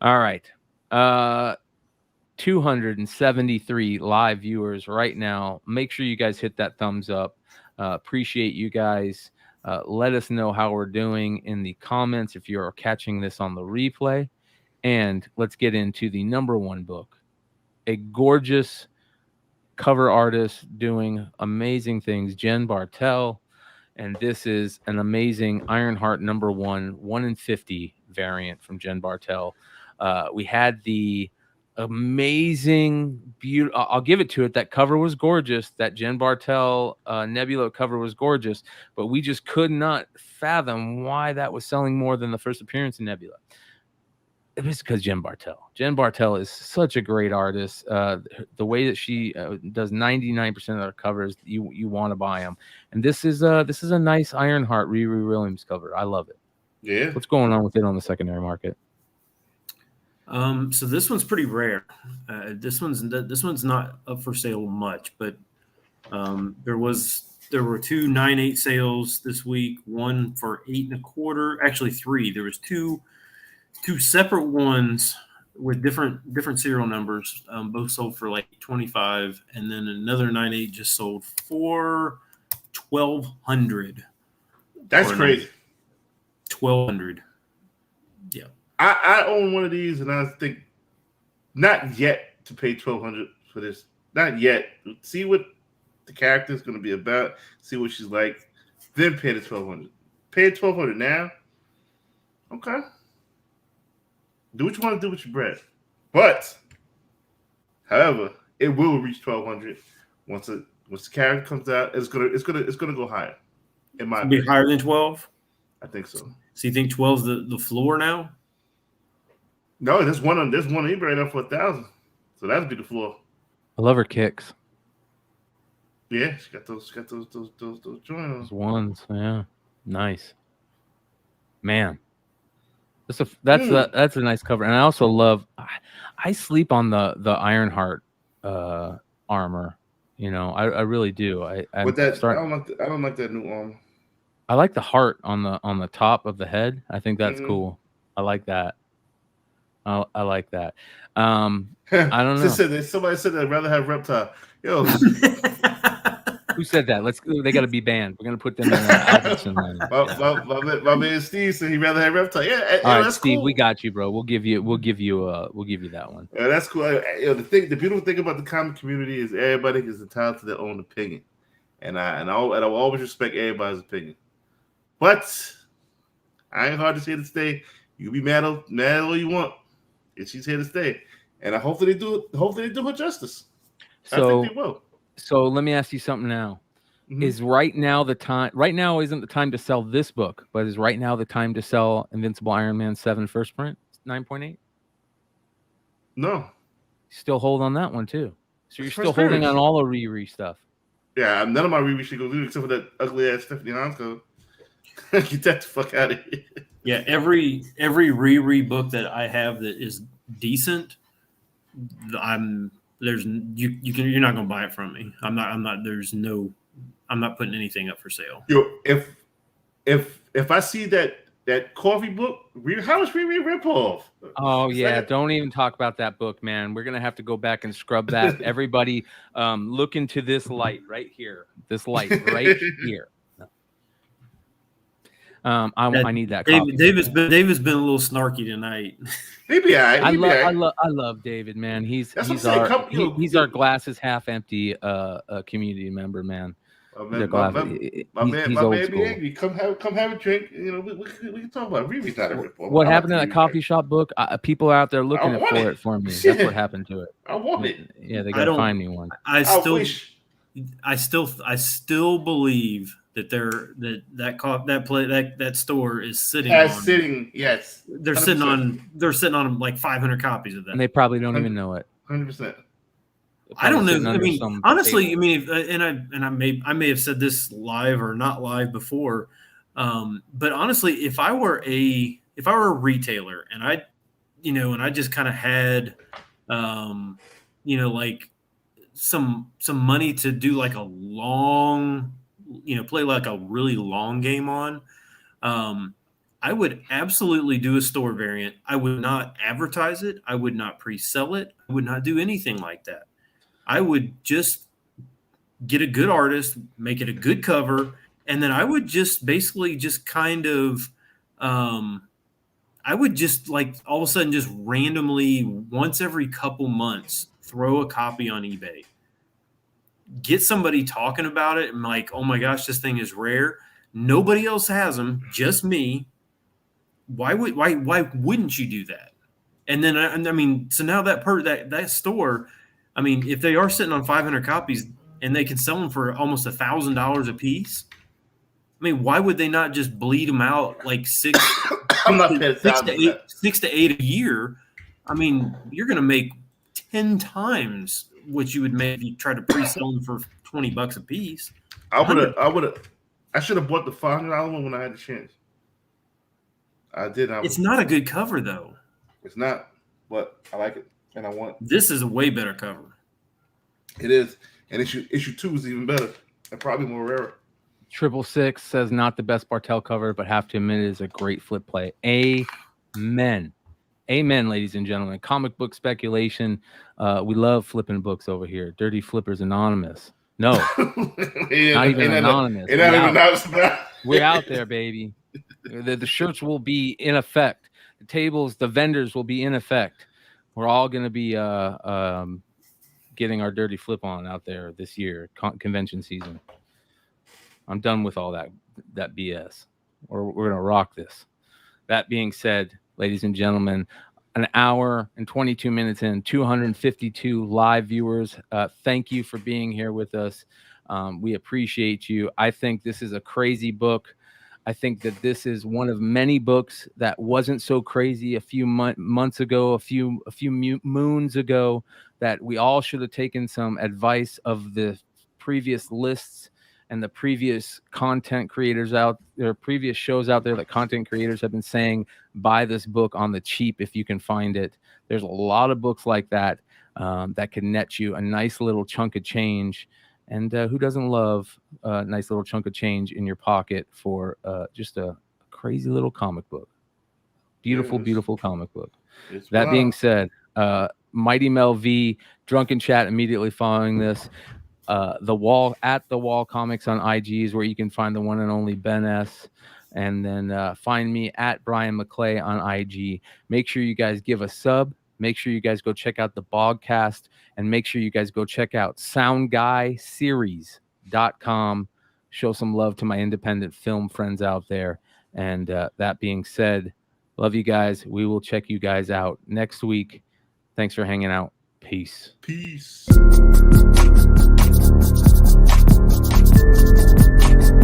All right. 273 live viewers right now. Make sure you guys hit that thumbs up. Appreciate you guys. Let us know how we're doing in the comments if you're catching this on the replay. And let's get into the #1 book. A gorgeous cover artist doing amazing things, Jen Bartel. And this is an amazing Ironheart #1, 1 in 50 variant from Jen Bartel. We had the amazing, beautiful. I'll give it to it. That cover was gorgeous. That Jen Bartel Nebula cover was gorgeous, but we just could not fathom why that was selling more than the first appearance in Nebula. It was because Jen Bartel. Jen Bartel is such a great artist. The way that she does 99% of her covers, you want to buy them. And this is a nice Ironheart Riri Williams cover. I love it. Yeah. What's going on with it on the secondary market? So this one's pretty rare. This one's not up for sale much, but there were 2 9/8 sales this week. One for 8 1/4. Actually, 3. There was two separate ones with different serial numbers. Both sold for like $25, and then another 9/8 just sold for $1,200. That's crazy. $1,200. Yeah. I own one of these, and I think not yet to pay $1,200 for this. Not yet. See what the character is going to be about. See what she's like. Then pay the $1,200. Pay $1,200 now. Okay. Do what you want to do with your bread. But, however, it will reach $1,200 once the character comes out. It's gonna go higher. In my opinion. Be higher than 12. I think so. So you think 12's the floor now? No, there's one on eBay right now for $1,000. So that'd be the floor. I love her kicks. Yeah, she got those joints. Those ones, yeah, nice. Man, that's a nice cover, and I also love. I sleep on the Ironheart armor. You know, I really do. I don't like that new armor. I like the heart on the top of the head. I think that's cool. I like that. I like that. I don't know. Somebody said they'd rather have Reptile. Yo, who said that? They got to be banned. We're gonna put them in Albertson. My man Steve said he'd rather have Reptile. Yeah, all right, that's Steve, cool. we got you, bro. We'll give you that one. Yeah, that's cool. The beautiful thing about the comic community is everybody is entitled to their own opinion, and I will always respect everybody's opinion. But Ironheart is here to stay. You can be mad all you want. And she's here to stay, and hopefully they do her justice. So, I think they will. So let me ask you something now. Mm-hmm. Is right now the time? Right now isn't the time to sell this book, but is right now the time to sell Invincible Iron Man 7 first print 9.8? No, still hold on that one too. So you're still holding on all the Riri stuff. Yeah, none of my Riri should go through except for that ugly ass Stephanie Hans code. Get that the fuck out of here. Yeah, every Riri book that I have that is decent, you're not gonna buy it from me. I'm not putting anything up for sale. Yo, if I see that coffee book, how much Riri rip off? Oh yeah, don't even talk about that book, man. We're gonna have to go back and scrub that. Everybody, look into this light right here. This light right here. I need that. David's been a little snarky tonight. Maybe I love David, man. He's our glasses half empty community member, man. My man, be angry. Come have a drink. You know, we can talk about it. Reread that. What happened to that coffee shop book? People are out there looking for it for me. Shit. That's what happened to it. I want it. Yeah, they gotta find me one. I still believe that that store is sitting. Yes. 100%. They're sitting on like 500 copies of that, and they probably don't even know it. 100%. I don't know. I mean, honestly, I mean, I may have said this live or not live before, but honestly, if I were a retailer and I just kind of had, like some money to do like a long, play like a really long game on, I would absolutely do a store variant. I would not advertise it. I would not pre-sell it. I would not do anything like that. I would just get a good artist, make it a good cover, and then I would just basically just kind of I would just like all of a sudden just randomly once every couple months throw a copy on eBay. Get somebody talking about it and like, oh my gosh, this thing is rare. Nobody else has them, just me. Why wouldn't you do that? And then I mean, so now that store, I mean, if they are sitting on 500 copies and they can sell them for almost $1,000 a piece, I mean, why would they not just bleed them out like six to eight a year? I mean, you're going to make 10 times what you would make if you try to pre-sell them for $20 a piece. I should have bought the $500 one when I had the chance. I did. It's not a good cover though. It's not, but I like it and I want it. This is a way better cover. It is, and issue 2 is even better and probably more rare. 666 says not the best Bartel cover, but have to admit it is a great flip play. Amen, ladies and gentlemen. Comic book speculation. We love flipping books over here. Dirty Flippers Anonymous. No, not even anonymous. We're out there, baby. The shirts will be in effect. The tables, the vendors will be in effect. We're all going to be getting our dirty flip on out there this year, convention season. I'm done with all that BS. We're going to rock this. That being said, ladies and gentlemen, an hour and 22 minutes in, 252 live viewers. Thank you for being here with us. We appreciate you. I think this is a crazy book. I think that this is one of many books that wasn't so crazy a few months ago, a few moons ago, that we all should have taken some advice of the previous lists and the previous content creators out there, previous shows out there that content creators have been saying, buy this book on the cheap if you can find it. There's a lot of books like that that can net you a nice little chunk of change. And who doesn't love a nice little chunk of change in your pocket for just a crazy little comic book? Beautiful comic book. That being said, Mighty Mel V, Drunken Chat immediately following this. The Wall Comics on IG is where you can find the one and only Ben S. And then find me at Brian McClay on IG. Make sure you guys give a sub. Make sure you guys go check out the Bogcast, and make sure you guys go check out soundguyseries.com. Show some love to my independent film friends out there. And that being said, love you guys. We will check you guys out next week. Thanks for hanging out. Peace.